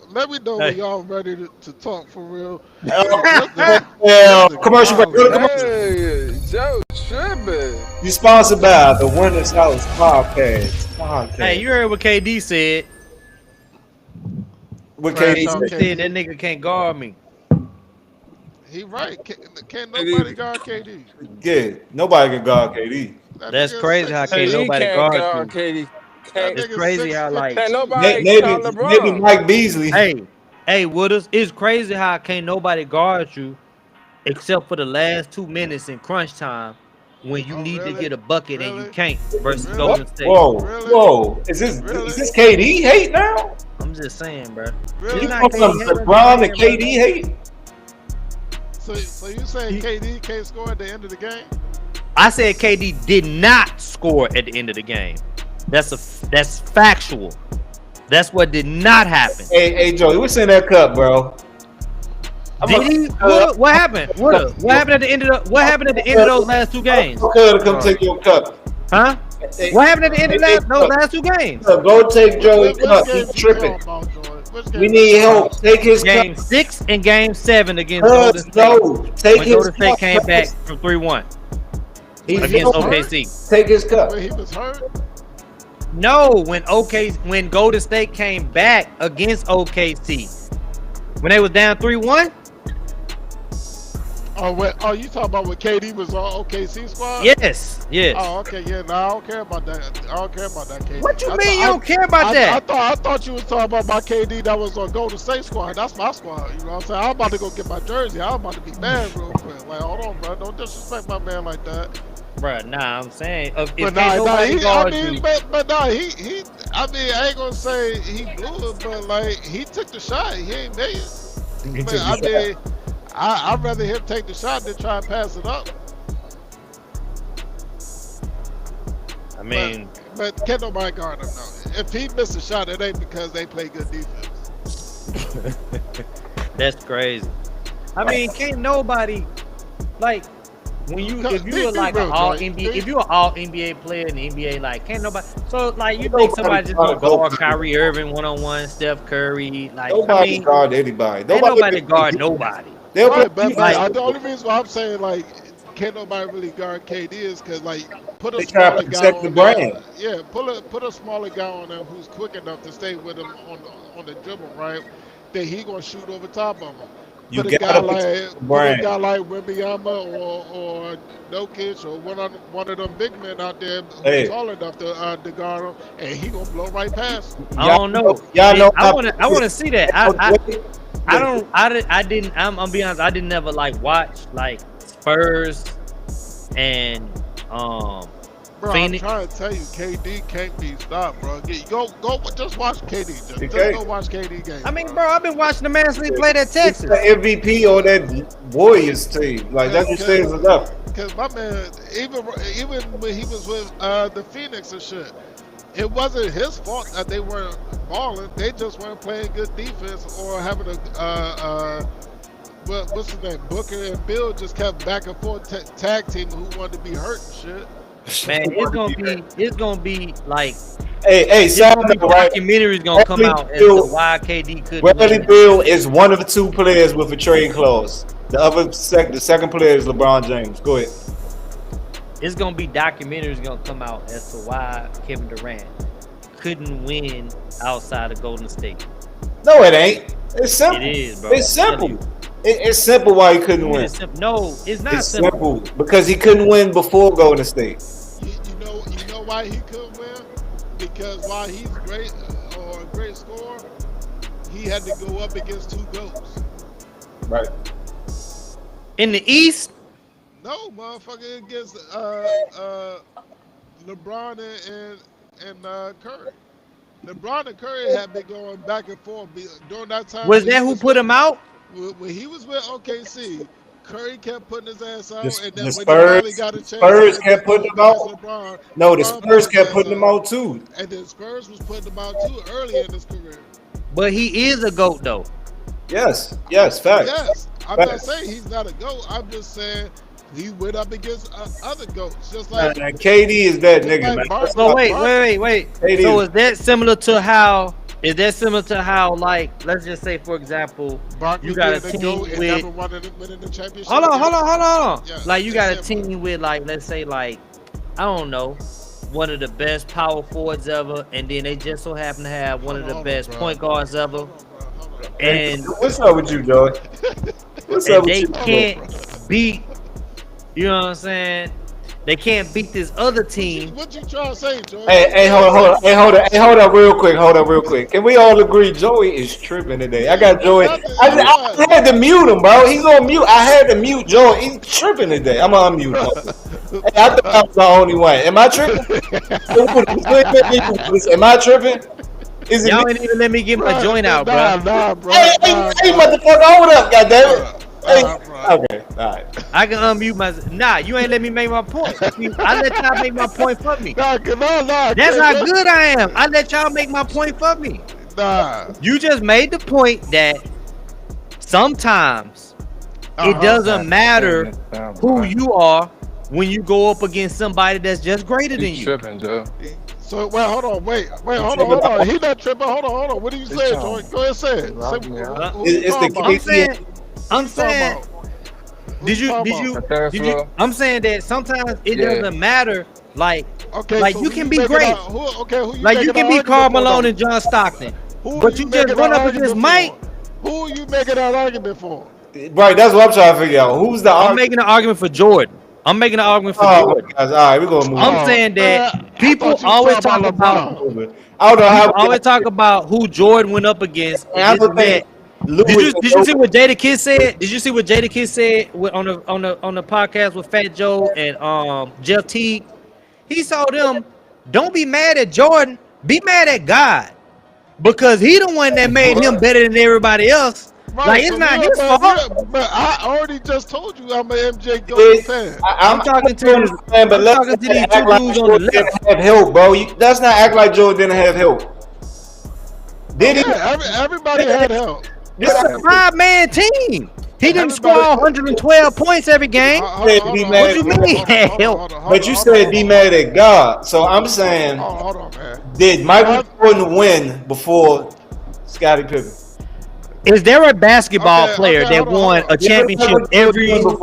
when y'all ready to talk for real. Yeah, commercial break. Go to commercial. Hey, Joe tripping. You sponsored by the Winners House Podcast. Hey, you heard what KD said? What Trash KD talk. said? He said that nigga can't guard me. He right. Can't nobody guard KD. Yeah, nobody can guard KD. That That's nigga crazy six- how Hey, can't he nobody can't guard guard you. Katie. that Can't, It's nigga crazy how, 6'2". like- can't nobody Maybe, call maybe LeBron. Mike Beasley. Hey, Wooders, it's crazy how can't nobody guard you except for the last 2 minutes in crunch time when you Oh, need to really? get a bucket and you Really? can't versus Really? Golden State. Whoa, Really? whoa. Is Really? this KD hate now? I'm just saying, bro. Really? You not talking KD hate, LeBron bro. and KD hate? So you saying KD can't score at the end of the game? I said KD did not score at the end of the game. That's factual. That's what did not happen. Hey, Joey, what's in that cup, bro? Did he? What happened? What happened at the end of those last two games? Come take your cup. Huh? What happened at the end of those last two games? Go take Joey's Which cup. game He's you tripping. talking about, Joy? Which game We you need talking help. about? Take his Game cup. 6 and Game 7 against Golden State. No, take When his Golden State cup. came back from 3-1 He's against hurt. OKC. Take his cup. When he was hurt? No, when Golden State came back against OKC, when they was down 3-1. Oh, you talking about when KD was on OKC squad? Yes. Oh, okay, yeah. No, I don't care about that. I don't care about that KD. What you mean you don't care about that? I thought you was talking about my KD that was on Golden State squad. That's my squad. You know what I'm saying? I'm about to go get my jersey. I'm about to be mad real quick. Like, hold on, bro. Don't disrespect my man like that. Bruh, nah, I'm saying if But nobody guards you, but nah, he. I mean, I ain't gonna say he blew it, but like he took the shot. He ain't made it. But, I mean, I'd rather him take the shot than try and pass it up. I mean, But can't nobody guard him though. If he missed a shot, it ain't because they play good defense. that's crazy. I mean, can't nobody like when you if you were like an all NBA, if you're an all NBA player in the NBA, like can't nobody. So like you think somebody just gonna guard Kyrie Irving 1-on-1, Steph Curry, like Nobody guard anybody. Ain't nobody guard nobody. Right, but like- the only reason why I'm saying like can't nobody really guard KD is because like put a They try to smaller guy protect on the there. brand. Yeah, put a smaller guy on there who's quick enough to stay with him on the dribble, right? Then he gonna shoot over top of him. You Put a gotta guy protect like the put a brand. guy like Wembanyama or Jokic or one of them big men out there who's Hey. tall enough to guard him, and he gonna blow right past him. I don't know. Y'all know I how- want to see that. I didn't. I'm be honest. I didn't never like watch like Spurs and Bro, Phoenix. I'm trying to tell you, KD can't be stopped, bro. Go, just watch KD. Just Okay. go watch KD game. I mean, bro, I've been watching the Mansley play that Texas. The MVP or that Warriors team. Like that just says enough. Because my man, even when he was with the Phoenix and shit, it wasn't his fault that they weren't balling. They just weren't playing good defense or having what's his name? Booker and Bill just kept back and forth tag team who wanted to be hurt and shit. Man, it's gonna be like Hey, side note, right? documentaries gonna come out as to why KD couldn't Bradley win. Beal is one of the two players with a trade clause. The second player is LeBron James. Go ahead. It's gonna be documentaries gonna come out as to why Kevin Durant couldn't win outside of Golden State. No, it ain't. It's simple. It is, bro. It's simple. It's simple why he couldn't win. No, it's not It's simple. simple because he couldn't win before Golden State. You know why he couldn't win? Because while he's great or a great scorer, he had to go up against two GOATs. Right. In the East, No, motherfucker, against LeBron and Curry. LeBron and Curry had been going back and forth during that time. was that who put him out? When he was with OKC, Curry kept putting his ass out, The- and the then when Spurs- he finally got a chance, Spurs to kept putting him out? against LeBron, No, the LeBron Spurs put kept his putting ass him out too. And then Spurs was putting him out too early in his career. But he is a GOAT though. Yes, facts. Yes, I'm Facts. not saying he's not a GOAT. I'm just saying he went up against other GOATs, just like. And KD is that nigga, like man. Bar- So wait. KD So is- is that similar to how? Is that similar to how, like, let's just say, for example, Barkley you got a being team GOAT and with- never winning the championship. hold on. Yeah, Like, you got a that's it, bro. team with, like, let's say, like, I don't know, one of the best power forwards ever, and then they just so happen to have one of the Hold on, best bro. point guards ever, Hold on, bro. and What's up with you, Joey? What's up and with they you? can't beat. You know what I'm saying? They can't beat this other team. What you trying to say, Joe? Hey, hold up, real quick. Can we all agree Joey is tripping today? I got Joey. I had to mute him, bro. He's on mute. I had to mute Joey. He's tripping today. I'm gonna unmute him. Hey, I thought I was the only one. Am I tripping? Am I tripping? Is it Y'all me? ain't even let me get my joint out, bro. Nah, bro. Hey, motherfucker, hold up, goddammit. Okay, all right. I can unmute my. Nah, you ain't let me make my point. I let y'all make my point for me. Nah, That's how good I am. I let y'all make my point for me. Nah. You just made the point that sometimes it doesn't matter who you are when you go up against somebody that's just greater than He's you. tripping, Joe. So wait, hold on. Hold on. He not tripping. Hold on. What do you say, Jordan? Go ahead, say it. It's the I'm case. saying. Did you? I'm saying that sometimes it doesn't matter. Like so you can be making great. who Like you can be Karl Malone and John Stockton, but you just run up against Mike. Who are you making that argument for? Right, that's what I'm trying to figure out. Who's the I'm making an argument for Jordan. I'm making an argument for Jordan. Guys, all right, we're gonna move on. I'm saying that people always talk about. I don't know how Always talk about who Jordan went up against. And I don't think Lewis Did you see what Jada Kidd said? Did you see what Jada Kidd said on the podcast with Fat Joe and Jeff Teague? He told them, "Don't be mad at Jordan. Be mad at God, because he the one that made him better than everybody else. Right, Like it's not his fault." But I already just told you I'm an MJ Golden fan. I'm talking to these two dudes on the left. Didn't have help, bro. That's not act like Joe didn't have help. Did he? Everybody had help. This is a 5-man team. He didn't score 112 points every game. What you mean he had help? But you said be mad at God. So I'm saying, hold on, man. Did Michael Jordan win before Scottie Pippen? Is there a basketball player that won a championship every single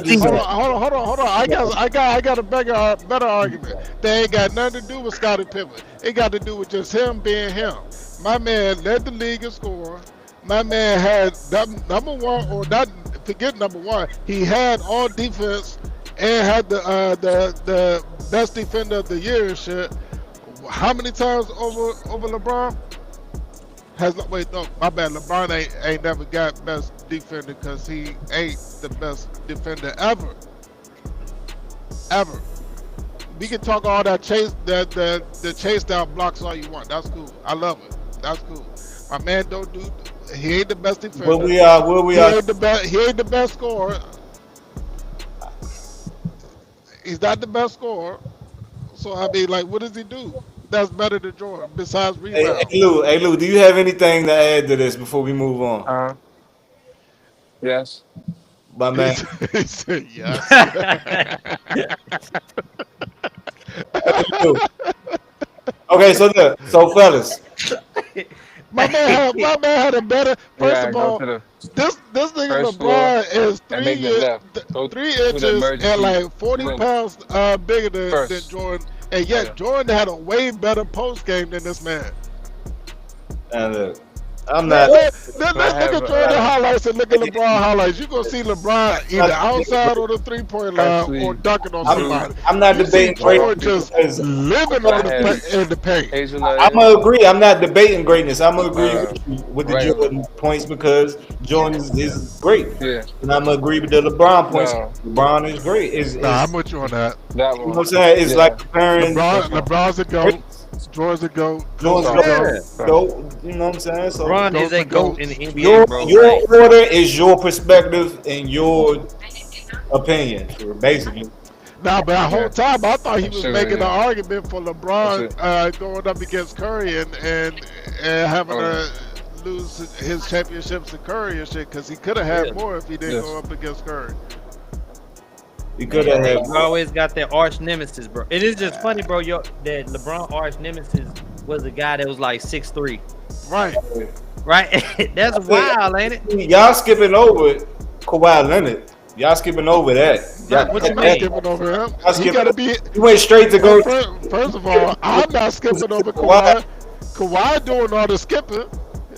season? Hold on. I got a better argument. They ain't got nothing to do with Scottie Pippen. It got to do with just him being him. My man led the league in scoring. My man had number one, or not forget number one. He had all defense and had the best defender of the year and shit. How many times over LeBron? My bad. LeBron ain't never got best defender because he ain't the best defender ever. We can talk all that the chase down blocks all you want. That's cool. I love it. That's cool. My man he ain't the best defender. Where we are. He ain't the best scorer. He's not the best scorer. So I mean, like, what does he do that's better than Jordan besides rebound? Hey Lou, do you have anything to add to this before we move on? Yes. My man. He said yes. Okay, so fellas. My man had a better. First of all, this nigga LeBron is 3 inches and like 40 pounds bigger than Jordan, and yet Jordan had a way better post game than this man. And I'm not. Let's look at Jordan highlights and look at LeBron highlights. You're gonna see LeBron either outside or the 3-point line or dunking on somebody. I'm not debating Jordan just living in the paint. I'm gonna agree. I'm not debating greatness. I'm gonna agree with the Jordan points because Jordan is great. Yeah. And I'm gonna agree with the LeBron points. LeBron is great. I'm with you on that. You know what I'm saying? It's like comparing LeBron's a GOAT. Jordan's a GOAT. Jordan's a GOAT. You know what I'm saying? So LeBron is a GOAT in the NBA, bro. Your order is your perspective and your opinion, basically. Nah, but the whole time I thought he was making an argument for LeBron going up against Curry and having to lose his championships to Curry and shit, because he could have had more if he didn't go up against Curry. He could have had. Always got that arch nemesis, bro. It is just funny, bro. That LeBron arch nemesis was a guy that was like 6'3". Right. That's wild, ain't it? Y'all skipping over Kawhi Leonard. Y'all skipping over that. What you mean skipping over him? He gotta be. You went straight to go. First of all, I'm not skipping over Kawhi. Kawhi doing all the skipping.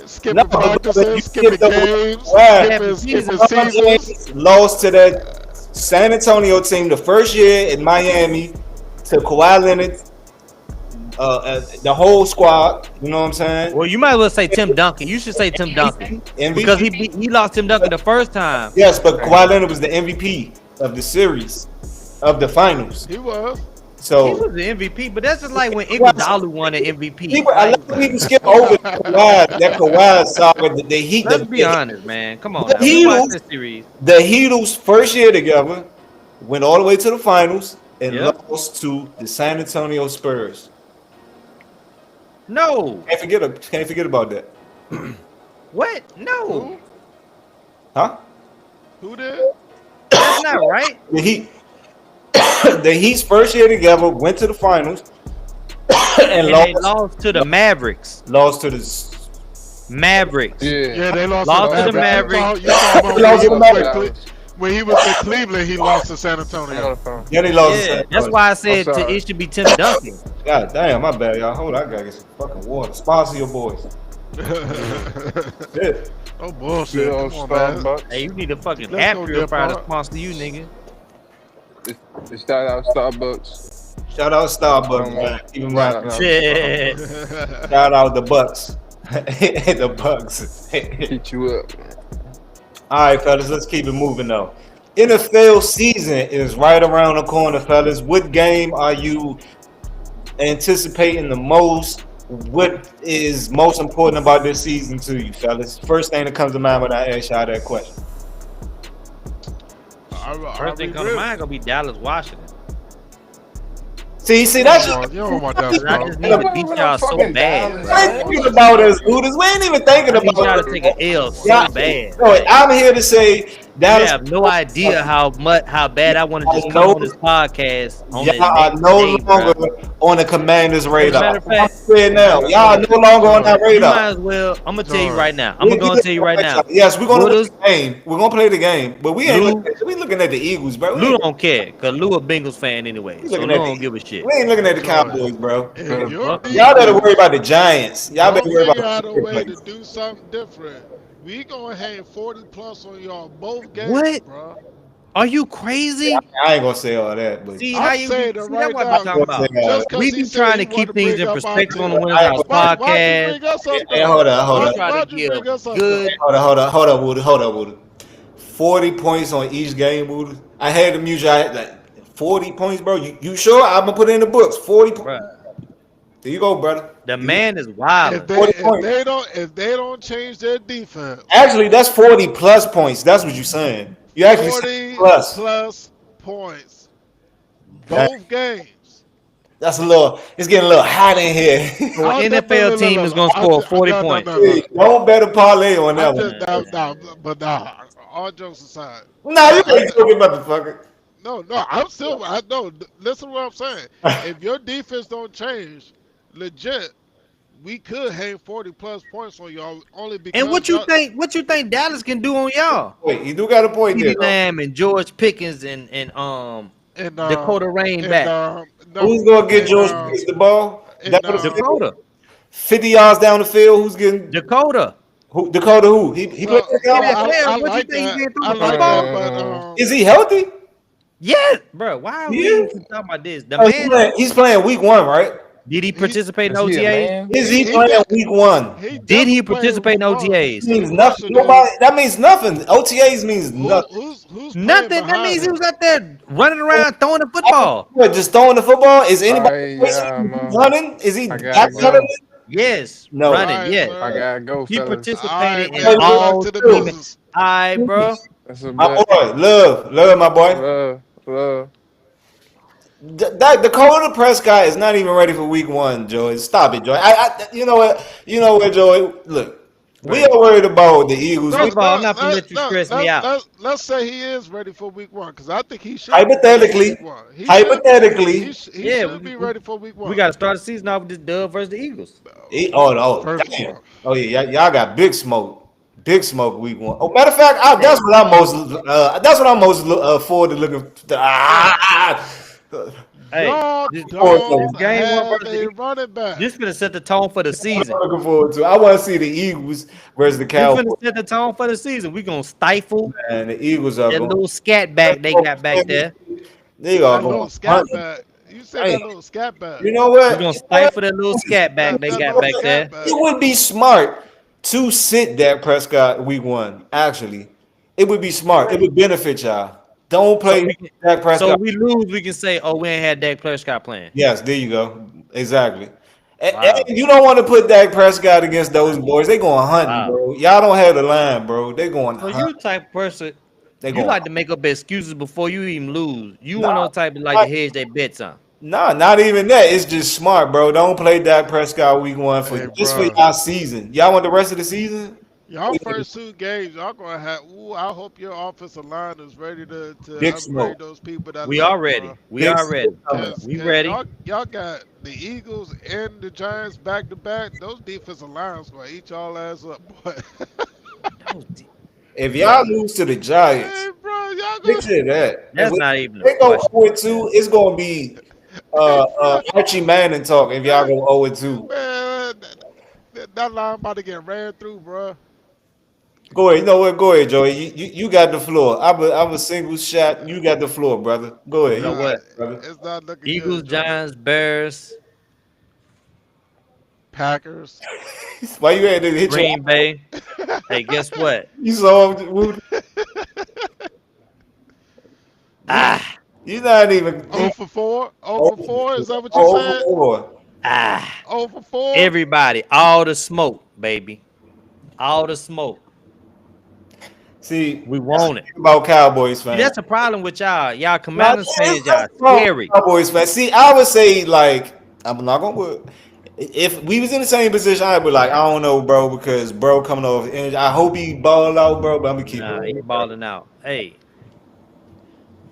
Skipping practices, skipping games, skipping seasons. Lost to that San Antonio team the first year in Miami to Kawhi Leonard, the whole squad. You know what I'm saying? Well, you might as well say Tim Duncan. You should say Tim Duncan because he lost Tim Duncan the first time. Yes, but Kawhi Leonard was the MVP of the series, of the finals. He was. So was the MVP, but that's just like when Well, Iguodala won an MVP. people, a lot of people skip over that Kawhi saga. The Heat, Let's be honest, man. Come on the now. We watched Heatles- this series. the Heatles' first year together went all the way to the finals and Yep. lost to the San Antonio Spurs. No. Can't forget about that, What? No. Who? huh? Who did? That's not right. The Heat, the Heat's first year together went to the finals and And they lost to the Mavericks. lost to the Mavericks. Yeah. Yeah, they lost, Lost to the Mavericks. Mavericks. You talking about Lost to the when he was Mavericks. when he was in Cleveland, he lost to San Antonio. yeah they lost. to Yeah, San that's Antonio. why I said I'm sorry. it should be Tim Duncan. God damn, my bad, y'all. Hold on, I gotta get some fucking water. Sponsor your boys. Shit. Oh bullshit! Good old Come on, man. Starbucks. Hey, you need a fucking Let's app go, purifier to Dip. sponsor you, nigga. Shout out Starbucks. Shout out Starbucks, Um, man. Even shout right. out. Shit. Shout out the Bucks. The Bucks. Heat you up. All right, fellas, let's keep it moving though. NFL season is right around the corner, fellas. What game are you anticipating the most? What is most important about this season to you, fellas? First thing that comes to mind when I ask y'all that question. First thing come to mind gonna be Dallas, Washington. See, that's You don't want that, 'Cause I bro. just need to beat y'all so bad. I ain't thinking about us, Hooters. We ain't even thinking I need y'all about to take an L so Yeah. bad. No, I'm here to say You Dallas. have no idea how bad I want to just come on this podcast on the Y'all are next no day, longer bruh. on the Commander's radar. Matter of fact- I'm saying now, y'all are no longer on that You radar. might as well. I'm gonna tell you right now. I'm gonna go and tell you right now. Yes, we're gonna play Hooters, the game. We're gonna play the game, but we ain't Lou- looking at the Eagles, bro. We Lou ain't, don't care, cause Lou a Bengals fan anyway, We so looking Lou at don't the- give a shit. we ain't looking at the Cowboys, bro. If your Fuck. Y'all better defense worry about the Giants. Y'all better don't worry figure about out the a way to place. do something different, we gonna hang 40 plus on y'all both games, What? bro. Are you crazy? I ain't gonna say all that, but See I'm how you saying see it that right what now. I'm talking about. Just 'cause We he be said trying he to wanted keep to things bring in up our perspective on the team. Winners House Why'd you podcast. bring us up Hey, there? hold on. We try Why'd to you bring give us up good. Hold up, Woody. 40 points on each game, Woody. I had to mute you. I had like 40 points, bro. You sure? I'm gonna put it in the books. 40 points. Bruh, There you go, brother. the man is If wild. they 40 points. if they don't change their defense, Actually, that's 40 plus points. That's what you're saying. You actually 40 said plus. plus points, Yeah. both games. That's a little. It's getting a little hot in here. So an NFL team is gonna score 40 points. Don't bet a parlay on that one. But nah, all jokes aside. Nah, you ain't joking, motherfucker. No, I'm still. I know. Listen to what I'm saying. If your defense don't change, legit, we could hang 40 plus points on y'all only because. And what you y'all- think? What you think Dallas can do on y'all? Wait, you do got a point there. CeeDee Lamb and George Pickens and and, Dakota Rain and, back. no, Who's gonna get and, George Pickens the ball? and, That was Dakota. 50 yards down the field. Who's getting Dakota. who? Dakota? Who? He Well, played Yeah, that yeah, I what you like think he that. did through I the like football? that, but Is he healthy? Yeah, bro. Why are we Yeah. even talking about this? The He's man, playing week one, right? did he participate in Is he a OTAs? man? Is he He- playing week one? Did he definitely participate in playing OTAs? Means nothing. Nobody. That means nothing. OTAs means nothing. Who's playing Nothing. That behind means he him? was out there running around throwing the football. What, just throwing the football? Is anybody Alright, yeah, man. running? Is he I gotta backpedaling? go. Yes, No. running. Alright, Yes, sir. I gotta go, he fellas. participated All right, in man, get all back to the seven. business. All right, bro. That's a My bet. boy, love, my boy. Love. That Dakota Prescott is not even ready for week one, Joey. Stop it, Joey. You know what, Joey? Look, we are worried about the Eagles. First of all, I'm not gonna let you stress me out. Let's say he is ready for week one, because I think he should. Hypothetically, be ready for week one. He hypothetically, should Yeah, be we- ready for week one. We got to start the season off with this dub versus the Eagles. oh, First of damn. all. Oh yeah, y'all got big smoke week one. Oh, matter of fact, that's what I'm most forward to looking. Hey, Y'all this- don't this game have versus a the- running back. this gonna set the tone for the season. I'm looking forward to. I want to see the Eagles versus the This Cowboys, gonna set the tone for the season. We gonna stifle and the Eagles are that going. little scat back they got back there. They That are little going. scat back. You said Hey. that little scat back. You know We what? gonna stifle that little scat back they That got little back there. scat back. It would be smart to sit that Prescott week one. Actually, it would be smart. It would benefit y'all. Don't play So we can, Dak so Prescott. we lose, we can say, oh, we ain't had Dak Prescott playing. Yes, there you go. Exactly. Wow. And you don't want to put Dak Prescott against those boys. They going hunting, Wow. bro. Y'all don't have the line, bro. They going So hunting. you type of person, They you going. like to make up excuses before you even lose. You Nah, one of those type of like to hedge their bets on. Nah, not even that. It's just smart, bro. Don't play Dak Prescott week 1 for Hey, just for bro. y'all season. Y'all want the rest of the season? Y'all first 2 games, y'all gonna have. Ooh, I hope your offensive line is ready to Big upgrade smoke. those people that We left, are ready. bro. We Big are ready. coming. We ready. Y'all got the Eagles and the Giants back to back. Those defensive lines gonna eat y'all ass up, boy. That was deep. If y'all lose to the Giants, Hey, bro, y'all picture that. That's If not even a they go question. 0-2, it's gonna be Archie Manning talk if y'all go 0-2. Man, that line about to get ran through, bro. Go ahead. You know what? Go ahead, Joey. You got the floor. I'm a single shot. You got the floor, brother. Go ahead. You know You got what? it, brother. It's not looking Eagles, good, Joey. Giants, Bears, Packers. Why you had to hit your? Green Bay. Hey, guess what? You saw him. Woody? Ah, You not even. 0 for 4? 0 for 4? Is that what you Oh, said? four. ah. 0 for 4? Everybody, all the smoke, baby. All the smoke. See, We want it. about Cowboys See, fans. that's the problem with y'all. Y'all Like, Commanders fans, y'all that's wrong, scary. Cowboys fans. See, I would say like I'm not gonna put. If we was in the same position, I'd be like, I don't know, bro, because bro coming off injury. I hope he ball out, bro, but I'm gonna keep Nah, it. he balling out. Hey,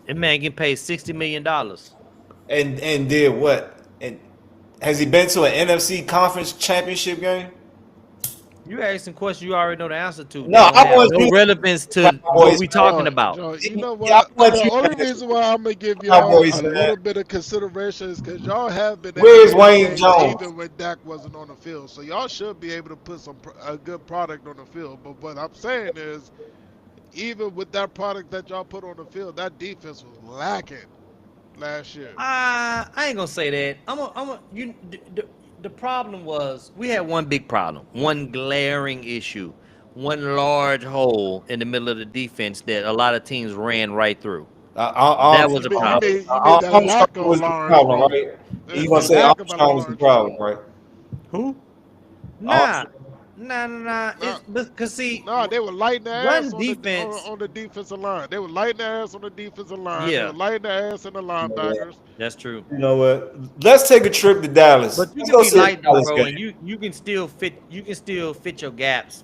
that man getting paid $60 million. And did what? And has he been to an NFC conference championship game? You asking questions you already know the answer to. No, That don't I have want no you relevance to Cowboys what we fan. talking about. Joe, you know Yeah, I what? want The you only to reason why I'm gonna give y'all Cowboys a fan. little bit of consideration is because y'all have been able Where's to win Wayne games Jones? even when Dak wasn't on the field. So y'all should be able to put a good product on the field. But what I'm saying is, even with that product that y'all put on the field, that defense was lacking last year. I ain't gonna say that. The problem was we had one big problem, one glaring issue, one large hole in the middle of the defense that a lot of teams ran right through. That was a problem. You mean that Armstrong lack of was the Lawrence, problem, bro? right? The You gonna say lack of a Armstrong was the Lawrence, problem, bro. right? Who? Nah. Armstrong. Nah. It's because see, No, they were lighting their run ass defense. on the defensive line. They were lighting their ass on the defensive line. They Yeah, were lighting their ass in the You know what? linebackers. that's true. You know what? Let's take a trip to Dallas. But you Let's can go be see a light though, Dallas bro, game. and you can still fit. You can still fit your gaps.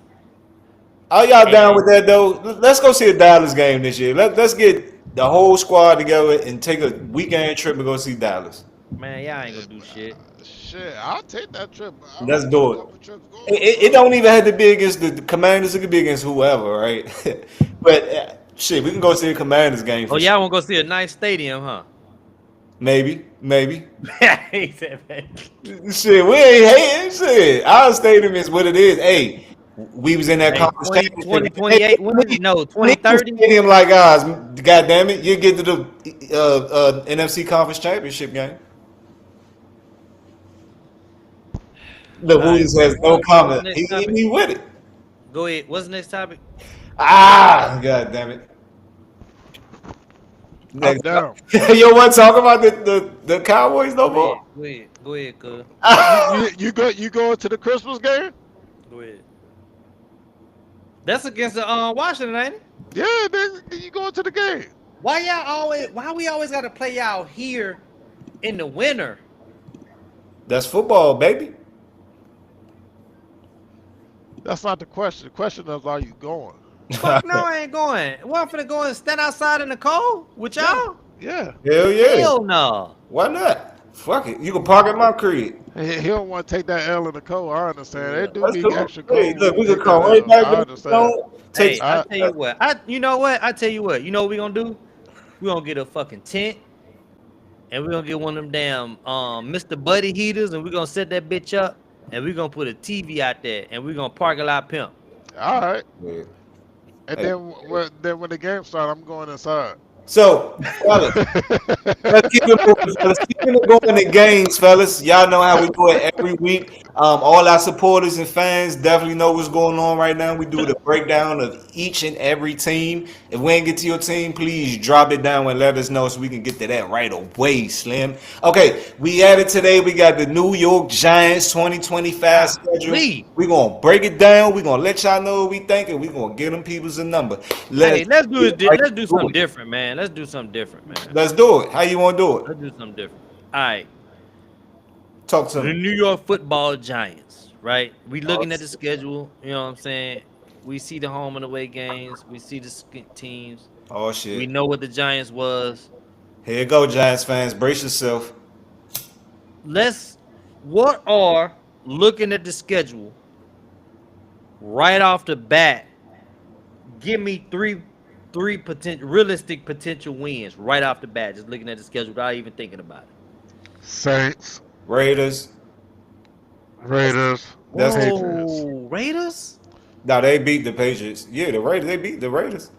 Are y'all down And with that though? Let's go see a Dallas game this year. Let's get the whole squad together and take a weekend trip and go see Dallas. man, y'all ain't gonna do shit. Shit, I'll take that trip. I Let's went to do a it. couple trips going, It bro. don't even have to be against the Commanders. It could be against whoever, right? But shit, we can go see a Commanders game Oh, for sure. y'all want to go see a nice stadium, huh? Maybe. He said, man. Shit, we ain't hating. Shit, our stadium is what it is. Hey, we was in that Hey, conference 2028. When is it? No, 2030. stadium like ours. God damn it, you get to the NFC conference championship game. Look, All right, Woody says no what's the comment. next topic? He with it. Go ahead. What's the next topic? Ah, god damn it. I'm Next down. Yo, want to talk about the Cowboys no more? Go ahead, cuz. You going to the Christmas game? Go ahead. That's against the Washington, ain't it? Yeah, then you going to the game. Why we always gotta play out here in the winter? That's football, baby. That's not the question. The question is, are you going? Fuck no, I ain't going. What, I'm finna go and stand outside in the cold with y'all? Yeah. Hell yeah. Hell no. Why not? Fuck it. You can park at my crib. He don't want to take that L in the cold. I understand. They do Let's be do it. extra cold. Hey, look, we when can they come take right that L. back I to the understand. zone. Hey, I I tell you what. You know what? I tell you what. You know what we gonna do? We gonna get a fucking tent, and we gonna get one of them damn Mr. Buddy heaters, and we gonna set that bitch up, and we gonna put a TV out there, and we gonna park a lot pimp. All right. Yeah. And Hey. then when the game starts, I'm going inside. So, fellas, let's keep it moving, fellas. Keep it going in games, fellas. Y'all know how we do it every week. All our supporters and fans definitely know what's going on right now. We do the breakdown of each and every team. If we ain't get to your team, please drop it down and let us know so we can get to that right away, Slim. Okay, we added today. We got the New York Giants 2025 schedule. Lee. We're gonna break it down. We're gonna let y'all know what we thinking. We're gonna get them people's a number. Hey, let's do it. get right Let's do to something it. different, man. Let's do something different, man. Let's do it. How you want to do it? Let's do something different. All right. Talk to The me. New York Football Giants, right? We looking at the schedule. You know what I'm saying? We see the home and away games. We see the teams. Oh We shit. know what the Giants was. Here you go, Giants fans. Brace yourself. What are looking at the schedule right off the bat? Give me three realistic potential wins right off the bat. Just looking at the schedule without even thinking about it. Saints, Raiders. Raiders, That's Patriots. Oh, Raiders? Now they beat the Patriots. Yeah, the Raiders. They beat the Raiders.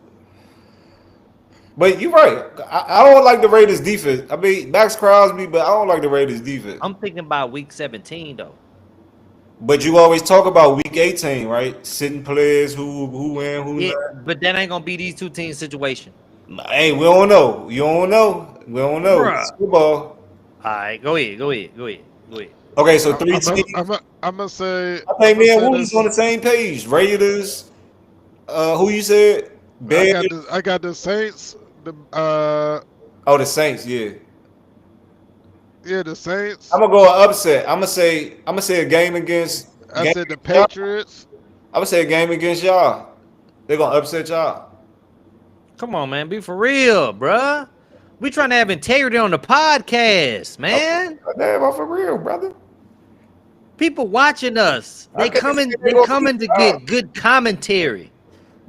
But you're right. I don't like the Raiders defense. I mean, Max Crosby, but I don't like the Raiders defense. I'm thinking about week 17 though. But you always talk about week 18, right? Sitting players who win, who Yeah, not. but that ain't gonna be these two teams situation. Hey, we don't know. You don't know. We don't know. Bruh. It's football. All right, go ahead. Okay, so three teams. I'm gonna say. I think me and I'ma say Woody's this. on the same page. Raiders. Who you said? Bears. I got the Saints. Oh, the Saints. Yeah. The Saints. I'm gonna go upset. I'm gonna say a game against. I said the Patriots. I'm gonna say a game against y'all. They're gonna upset y'all. Come on, man, be for real, bruh. We trying to have integrity on the podcast, man. Damn, I'm for real, brother. People watching us. I They can't coming. say They they gonna coming beat to y'all. get good commentary.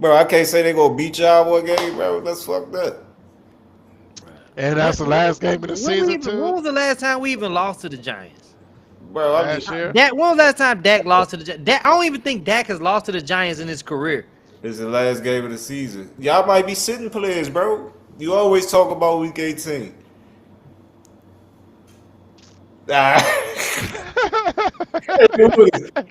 Bro, I can't say they gonna beat y'all one game, bro. That's fucked up. And that's the last game of the When season when too. was the last time we even lost to the Giants? Bro, I'm Last just, year. When was the last time Dak lost to the Giants? I don't even think Dak has lost to the Giants in his career. it's the last game of the season. Y'all might be sitting players, bro. You always talk about week 18. Ah.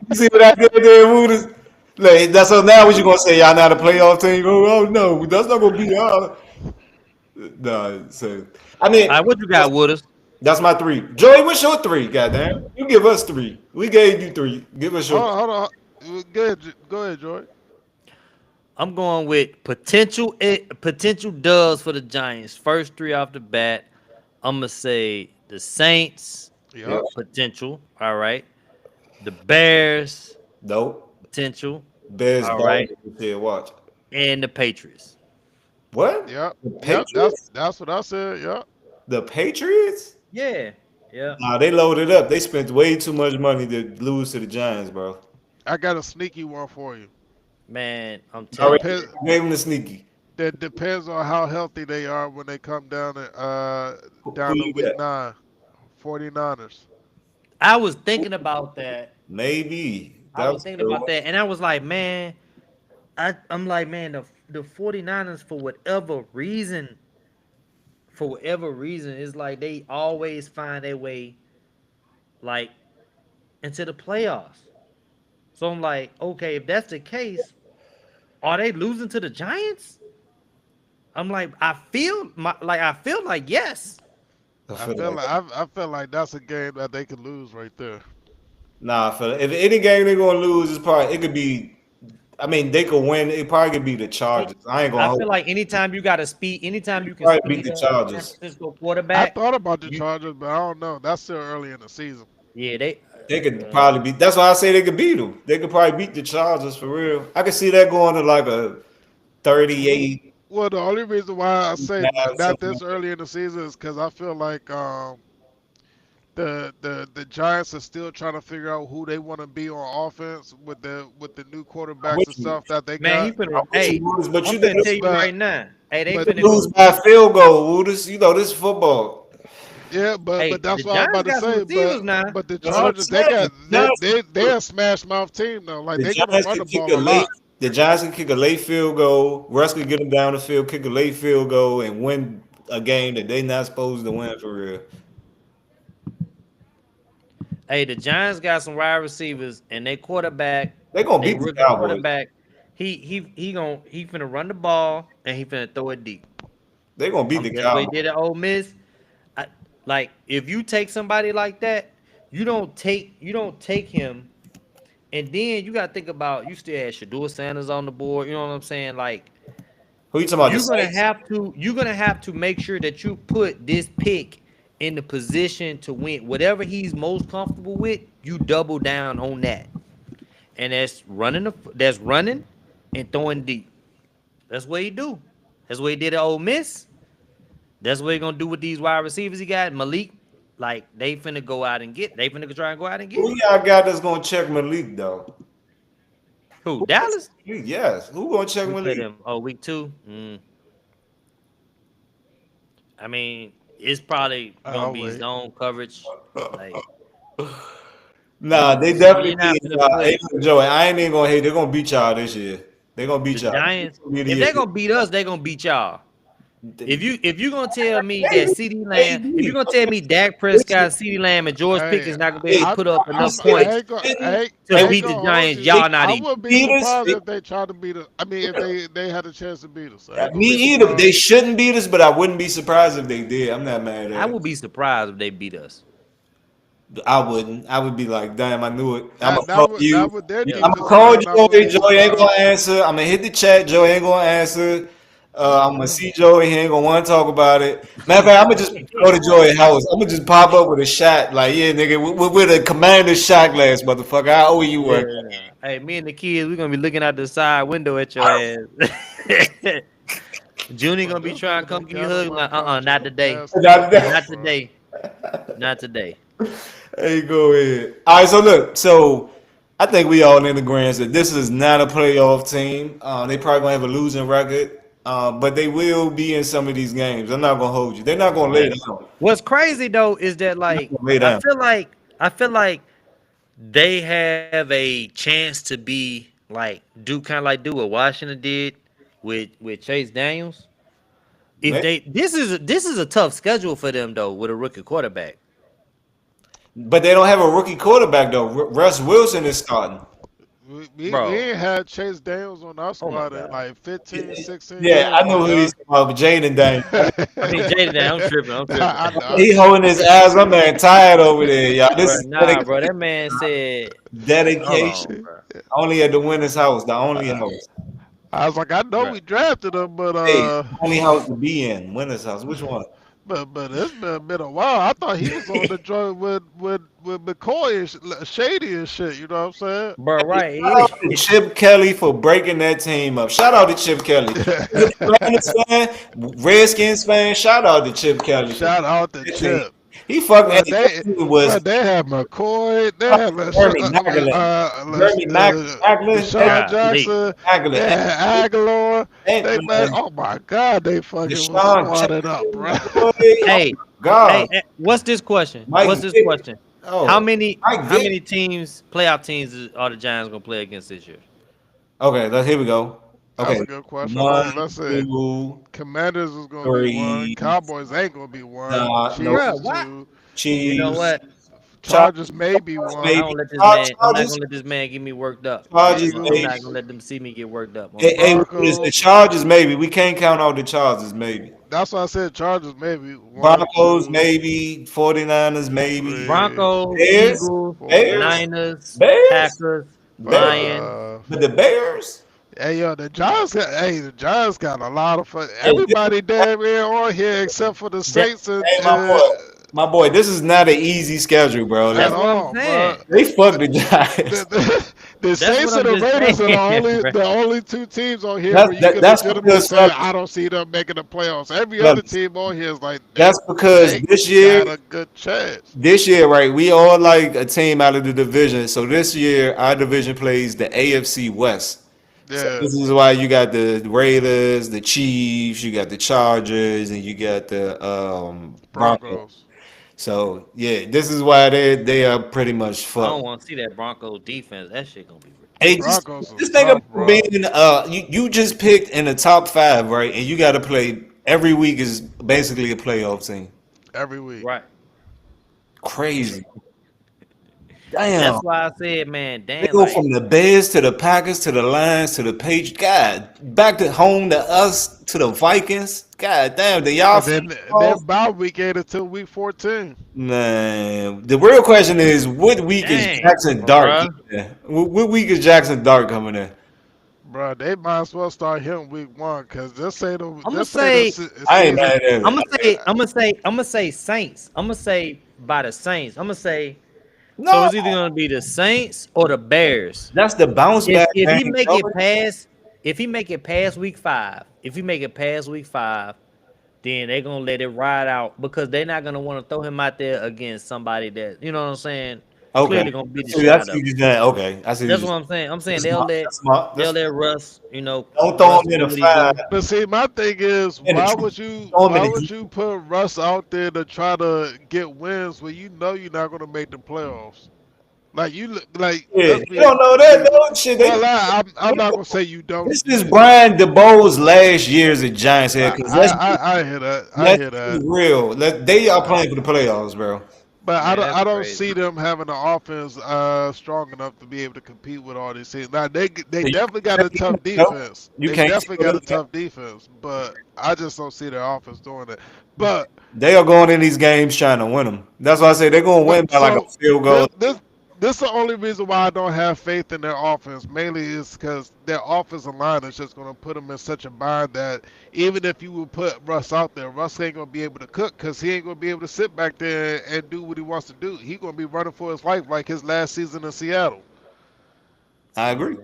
You see what I did there, Wooders? Like, that's so now what you gonna say? Y'all not a playoff team? Oh no, that's not gonna be y'all. No, so I mean, All right, what you got, Wooders? that's my three. Joey, what's your three? Goddamn, you give us three. We gave you three. Give us your. Hold on. Go ahead, Joy. I'm going with potential dubs for the Giants. First three off the bat. I'm gonna say the Saints. Yep. Potential. All right. The Bears. Nope. Potential. Bears. All right. Here, watch. And the Patriots. What? Yep. The Yep. Patriots? That's what I said. Yep. The Patriots? Yeah. Nah, they loaded up. They spent way too much money to lose to the Giants, bro. I got a sneaky one for you. Man, I'm All telling right, you. gave them the sneaky. That depends on how healthy they are when they come down to Who down to you week got? 9. 49ers. I was thinking about that. Maybe. I was thinking about that, and I was like, man, I'm like, man, the 49ers, for whatever reason, it's like they always find their way, like, into the playoffs. So I'm like, okay, if that's the case, are they losing to the Giants? I'm like, I feel like yes. I feel like that's a game that they could lose right there. Nah, I feel like if any game they're gonna lose, it could be. I mean, they could win. It probably could be the Chargers. I ain't gonna. I feel like anytime you can Probably speed beat the up Chargers. San Francisco I quarterback. thought about the Chargers, but I don't know. That's still early in the season. Yeah, They could probably beat. That's why I say they could beat them. They could probably beat the Chargers for real. I could see that going to like a 38. Well, the only reason why I say Yeah, not something this early in the season is because I feel like the Giants are still trying to figure out who they want to be on offense with the new quarterbacks with and you. stuff that they man, he got. finna. Hey, But I'm you finna tell you but- right now. Hey, they but finna lose go. by a field goal, Wooders. You know this is football. Yeah, but Hey, that's the what I'm about to Giants got say. some receivers now. But the That's what I'm Chargers, they saying. got they're a smash mouth team though. Like The they gonna Giants run can the kick ball a a late. lot. The Giants can kick a late field goal. Russ can get them down the field, kick a late field goal, and win a game that they not supposed to win for real. Hey, the Giants got some wide receivers, and they quarterback, They gonna they beat the rookie Cowboys. quarterback. He finna run the ball and he finna throw it deep. They gonna beat the That's what he Cowboys. did at Ole Miss. Like if you take somebody like that, you don't take him, and then you gotta think about you still had Shador Sanders on the board. You know what I'm saying? Like Who you talking about? you're The gonna Saints? have to make sure that you put this pick in the position to win. Whatever he's most comfortable with, you double down on that, and that's running and throwing deep. That's what he do. That's what he did at Ole Miss. That's what he gonna do with these wide receivers he got. Malik, like they finna try and go out and get Who it. y'all got that's gonna check Malik though? Who? Dallas? Yes. Who gonna check We play Malik? them. Oh, week 2. I mean, it's probably gonna be wait. zone coverage. Like Nah, they definitely You're not beat finna play. hey, Joey. I ain't even gonna hate. They're gonna beat y'all this year. They're gonna beat the y'all. Giants, if they're gonna beat us, they're gonna beat y'all. If you gonna tell me that CeeDee Lamb, if you gonna tell me Dak Prescott, CeeDee Lamb, and George Hey, Pickens not gonna be able to put up enough I points ain't gonna, to beat the Giants, y'all not I even. wouldn't be Beat us. surprised if they tried to beat us. I mean, if they had a chance to beat us. I ain't gonna Me be either. surprised. They shouldn't beat us, but I wouldn't be surprised if they did. I'm not mad at I it. would be surprised if they beat us. I wouldn't. I would be like, damn, I knew it. I'm gonna Not call with, you. not with their I'm defense. gonna call playing, I wouldn't Joey. be Joey ain't gonna surprised. answer. I'm gonna hit the chat. Joey ain't gonna answer. I'm gonna see Joey. He ain't gonna want to talk about it. Matter of fact, I'm gonna just go to Joey's house. I'm gonna just pop up with a shot. Like, yeah, nigga, with a commander shot glass, motherfucker. I owe you one. Yeah. Hey, me and the kids, we're gonna be looking out the side window at your ass. Junie gonna be This trying to nigga come give you a got hug. him Like, up not to today. nasty Not today. Not bro. today. Not today. Hey, go ahead. All right, so look, so I think we all in agreement that this is not a playoff team. They probably gonna have a losing record, but they will be in some of these games. I'm not gonna hold you. They're not gonna lay down. What's crazy though is that like Lay down. I feel like they have a chance to be like do what Washington did with Chase Daniels. If Man. they this is a tough schedule for them though with a rookie quarterback. But they don't have a rookie quarterback though. Russ Wilson is starting. We Bro. ain't had Chase Daniels on our Oh my squad in God. like 15, 16 Yeah, years. I know my who he's talking about, Jaden Daniels. I mean Jaden, I'm tripping. I know. He holding his ass. My man tired over there, y'all. This is Nah, bro, that man said hold dedication. on, bro. Only at the winner's house. The only house. I was like, I know Right. we drafted him, but Hey, only house to be in. Winner's house. Which one? but it's been a while. I thought he was on the joint with McCoy and Shady and shit. You know what I'm Bro, right. Shout out to Chip Kelly for breaking that team up. Shout out to Chip Kelly. saying? Lions fan, Redskins fan. Shout out to Chip Kelly. Shout out to Chip. He fucking But they, was but they have McCoy. They have Jeremy Deshaun Jackson. Aguilar. They had Aguilar. And- They man, oh my God, they fucking was Deshaun squatted up, bro. Hey, God. hey, what's this question? Mike What's this Vick. question? Oh. How many Mike how Vick. many teams, playoff teams are the Giants gonna play against this year? Okay, here we go. That's Okay. a good question. One, Let's see. 2, Commanders is gonna Three. be one. Cowboys ain't gonna be one. Nah, Chiefs no. is Bruh, two. Chiefs. You know what? Chargers may be one. I Maybe. don't let this man. I'm not Chargers. gonna let this man get me worked up. Chargers, I'm maybe. not gonna let them see me get worked up. Hey, Broncos. the Chargers maybe. We can't count out the Chargers maybe. That's why I said Chargers maybe. One, Broncos two, maybe. 49ers maybe. three, Broncos, Bears? Eagles, Bears? Niners, Bears? Packers, Lions. But the Bears? Hey yo, the Giants got a lot of fun. Everybody damn near on here except for the Saints and Hey, my boy, this is not an easy schedule, bro. That's at what I'm all, saying. bro. They fucked the Giants. The Saints what and I'm the just Raiders saying, are bro. the only two teams on here That's- where you that- can that's legitimately because- say I don't see them making the playoffs. Every other Fellas, team on here is like That's because they this year, got a good chance. right, we all like a team out of the division. So this year, our division plays the AFC West. So Yeah. this is why you got the Raiders, the Chiefs, you got the Chargers, and you got the Broncos. Broncos. So yeah, this is why they are pretty much I don't fucked. want to see that Broncos defense. That shit gonna be. Hey, Broncos is just think tough, about bro. being you just picked in the top 5, right? And you got to play every week is basically a playoff team. Every week. Right. Crazy. Damn. That's why I said, man, They damn, go like, from the Bears to the Packers to the Lions to the Patriots. God, back to home to us to the Vikings. God damn, do y'all And see then bye week ain't until week 14. Man, the real question is, what week is dang, Jackson Dart bruh. coming in? What week is Jackson Dart coming in? Bro, they might as well start him week 1 because I'm gonna this say the say, I ain't season. mad at I'm it. gonna say, I'm gonna say, I'm gonna say Saints. I'm gonna say by the Saints. I'm gonna say so. No, It's either gonna be the Saints or the Bears. that's the bounce back If he game. make Joey. it past, if he make it past week 5, if he make it past week 5, then they're gonna let it ride out because they're not gonna want to throw him out there against somebody that you know what I'm saying. Okay, Clearly gonna beat the so shit that's out of you him. just saying. Okay, I see you That's just. what I'm saying. I'm saying That's smart. they'll That's let smart. Russ, you know, Don't throw Russ him in do a what he five do. But see, my thing is, minute. Throw him in why the would you put Russ out there to try to get wins when you know you're not gonna make the playoffs? Like like yeah. let's You don't know that be though. Shit, well. I'm not gonna say you don't. this is Brian DeBoer's last years at Giants here because I hear that. I let's hear be that. real. They are playing for the playoffs, bro. But Man, that's I don't crazy. see them having an offense strong enough to be able to compete with all these teams. Now they So definitely got a tough nope, defense. you They can't see definitely got a them. tough defense, but I just don't see their offense doing it. But They are going in these games trying to win them. That's why I say they're going to win by like a so field this goal. this this the only reason why I don't have faith in their offense. Mainly is because their offensive line is just going to put them in such a bind that even if you would put Russ out there, Russ ain't going to be able to cook because he ain't going to be able to sit back there and do what he wants to do. He going to be running for his life like his last season in Seattle. I agree.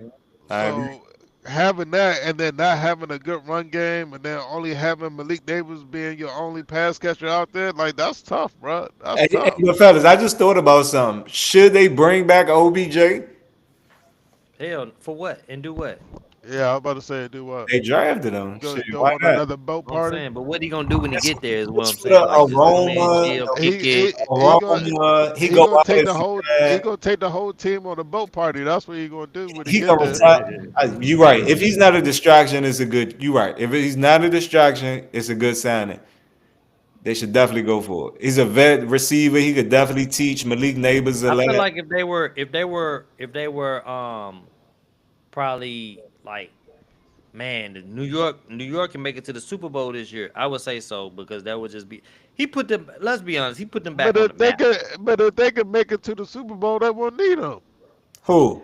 I agree. So having that and then not having a good run game and then only having Malik Davis being your only pass catcher out there, like that's tough, bro. That's Hey, tough. but fellas, I just thought about something. Should they bring back OBJ? Hell, for what and do what? Yeah, I was about to say do what? They drafted him. Go Shit, go why on not? another boat I'm party. saying, but what he gonna do when he get there is what I'm Just for the saying. Like, just come in, aroma, chill, He kick he it. he gonna he he go gonna out take and the see whole he that. gonna take the whole team on a boat party. That's what he gonna do when he He get gonna there. retire. You right. If he's not a distraction, it's a good. You right. If he's not a distraction, it's a good signing. They should definitely go for it. He's a vet receiver. He could definitely teach Malik Neighbors a I feel lot. like if they were probably like, man, the New York can make it to the Super Bowl this year. I would say so because that would just be he put them. Let's be honest, he put them back But on the map. if they could make it to the Super Bowl, they won't need him. Who?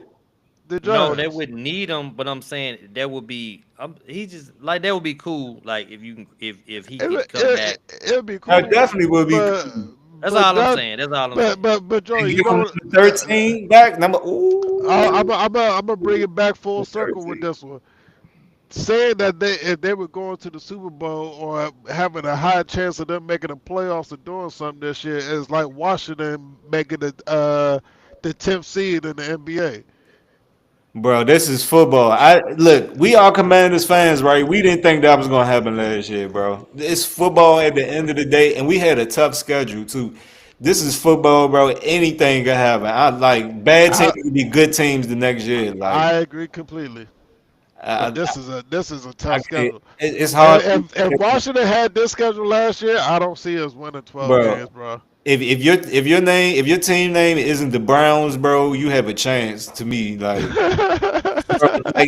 The No, they Giants. wouldn't need him, but I'm saying that would be. He just like that would be cool. Like if he could come back. It'd be That cool, definitely would be but cool. That's but all I'm that saying. That's all I'm saying. but And Joey, you give him know number 13 back. Number I'm ooh. gonna bring it back full circle with 13. this one. Saying that if they were going to the Super Bowl or having a high chance of them making the playoffs or doing something this year is like Washington making the 10th seed in the NBA. Bro, this is football. I look, we are Commanders fans, right? We didn't think that was gonna happen last year, bro. It's football at the end of the day, and we had a tough schedule too. This is football, bro. Anything can happen. I like bad teams I, can be good teams the next year. Like I agree completely, I, but this is a I tough get schedule. it's hard, If Washington had this schedule last year, I don't see us winning 12 bro. games, bro. If your team name isn't the Browns, bro, you have a chance to me. Like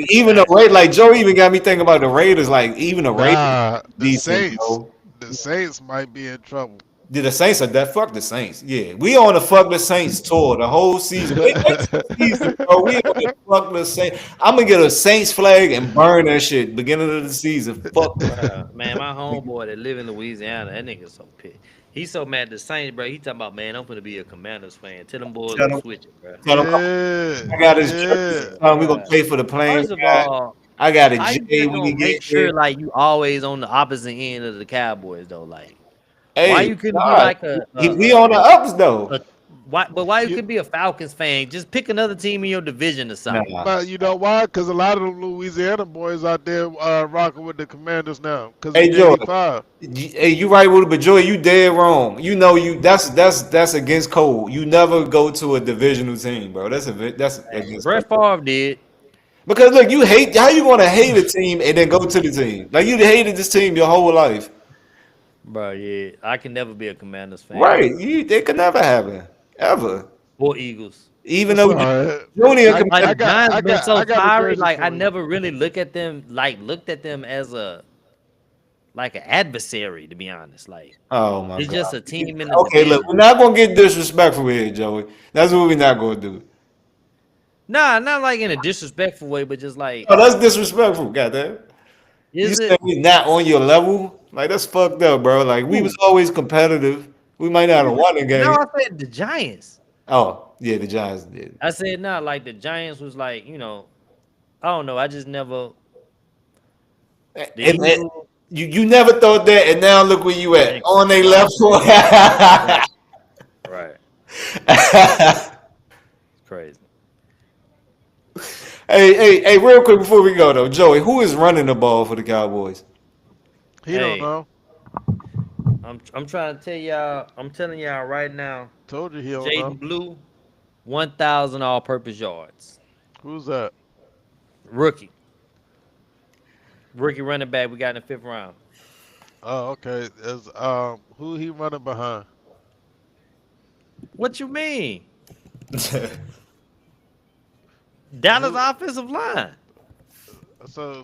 even the Raiders, like Joe even got me thinking about the Raiders. Like even the Raiders Nah, decent, bro. the Saints might be in trouble. Did the Saints are that fuck the Saints? Yeah, we on the fuck the Saints tour the whole season. Wait till the season, bro. We on the fuck the Saints. I'm gonna get a Saints flag and burn that shit beginning of the season. Fuck. Man, my homeboy that live in Louisiana, that nigga so pissed. He's so mad at the Saints, bro. He talking about, man, I'm gonna be a Commanders fan. Tell them boys Tell to them, switch it, bro. tell them, Yeah, I got his yeah. jersey. We gonna pay for the plane. First of all, I got a how you J. just We gonna can make get here. sure like you always on the opposite end of the Cowboys though? Like, why Hey, you couldn't be God, like we on the ups though. why you You, could be a Falcons fan? Just pick another team in your division or something. Nah. but you know why? Because a lot of them Louisiana boys out there rocking with the Commanders now because of Hey, Joy. JD5. Hey, you right with it, but Joy, you dead wrong. You know that's against code. You never go to a divisional team, bro. That's against Brett code. Favre did. Because look, you hate how you gonna hate a team and then go to the team. Like you hated this team your whole life. Bro, yeah, I can never be a Commanders fan Right. They could never happen. Ever. or Eagles. Even It's though all right. Junior I, can Like I the got, Giants I been got, so I got a fiery. jersey Like I for you. never really looked at them as a like an adversary. To be honest, like oh my it's god. just a team in the Okay, look, division. we're not gonna get disrespectful here, Joey. That's what we're not gonna do. Nah, not like in a disrespectful way, but just like Oh, that's disrespectful, goddamn. You is said it we not on your level? Like that's fucked up, bro. Like we was who? always competitive. We might not have won the No, game. I said the Giants. Oh, yeah, the Giants did. I said not like the Giants was like I don't know. I just never And, the and Eagles. you never thought that, and now look where you at. On their left foot. Right, right. Crazy. Hey, real quick before we go though, Joey, who is running the ball for the Cowboys? He don't Hey, know. I'm trying to tell y'all. I'm telling y'all right now. Told you he don't know. Jaden Blue, 1,000 all-purpose yards. Who's that? Rookie running back. We got in the 5th round. Oh, okay. Is who he running behind? What you mean? Dallas offensive line. So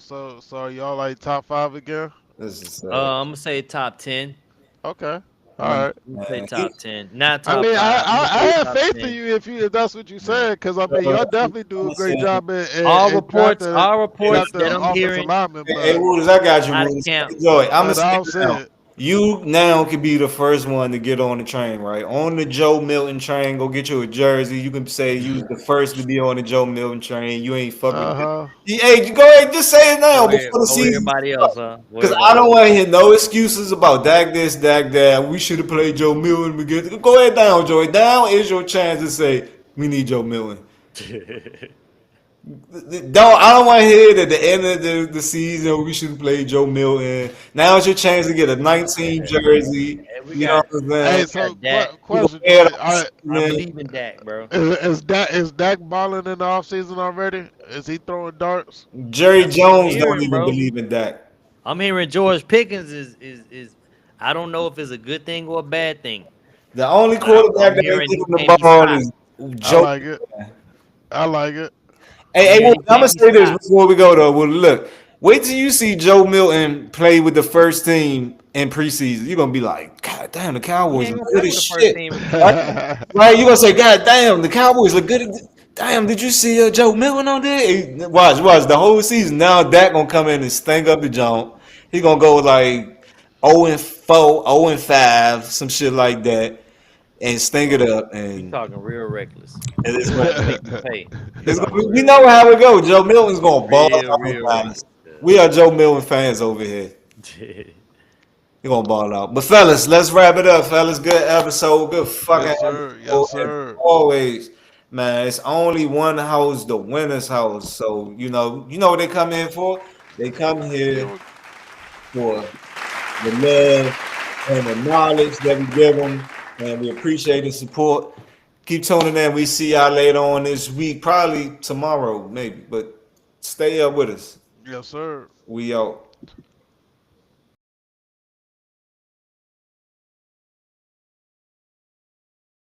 are y'all like top 5 again? This is I'm gonna say top 10. Okay. All right. I'm gonna say Man, top 10. Not I top mean, 5. I'm I gonna say have top faith 10. in you if that's what you said, because I mean, y'all definitely do a great job in All in reports drafting that I'm offensive hearing linemen, Hey, but Wooders, I got you, out of Wooders. camp. Joey, I'm gonna but say I'll it say now. it. You now can be the first one to get on the train, right? On the Joe Milton train, go get you a jersey. You can say you was the first to be on the Joe Milton train. You ain't fucking. Uh-huh. Hey, go ahead, just say it now before the Over season. everybody else, huh? Over Because I everybody don't else. want to hear no excuses about Dak this, Dak that. We should have played Joe Milton again. Go ahead down, Joey. Down is your chance to say we need Joe Milton. I don't want to hear it at the end of the season. We should play Joe Milton. Now it's your chance to get a 19 jersey. Hey, we You know got what I'm Hey, saying? so Dak. You gonna question, wear it Joey. on All right, I season. believe in Dak, bro. is Dak balling in the offseason already? Is he throwing darts? Jerry That's what I'm Jones don't hearing, even bro. believe in Dak. I'm hearing George Pickens is I don't know if it's a good thing or a bad thing, The only but I'm, quarterback I'm that hearing ain't he giving can the be ball stopped. is I Joe. like it. I like it. I'm Hey, hearing he I'm gonna can be say this stopped. before we go though. Well, look, wait till you see Joe Milton play with the first team in preseason. You're gonna be like, God damn, the He Cowboys ain't are gonna good play as with the first shit. team in Right? preseason. Right? You're gonna say, God damn, the Cowboys look good. Damn, did you see Joe Milton on there? Watch the whole season. Now Dak gonna come in and stink up the joint. He gonna go like 0-4, 0-5, some shit like that, and stink it up. You And talking real reckless. it's You gonna, about to make me pay. You it's talking gonna, we real know reckless. how it goes. Joe Milton's gonna ball Real out, guys. reckless. We are Joe Milton fans over here. He gonna ball out. But fellas, let's wrap it up, fellas. Good episode. Good fucking Yes, sir. Yes, episode. As sir. always, man. It's only one house, the winner's house. So you know what they come in for? They come here You for the love and the knowledge that we give them, and we appreciate the support. Keep tuning in. We see y'all later on this week, probably tomorrow, maybe. But stay up with us. Yes, sir. We out.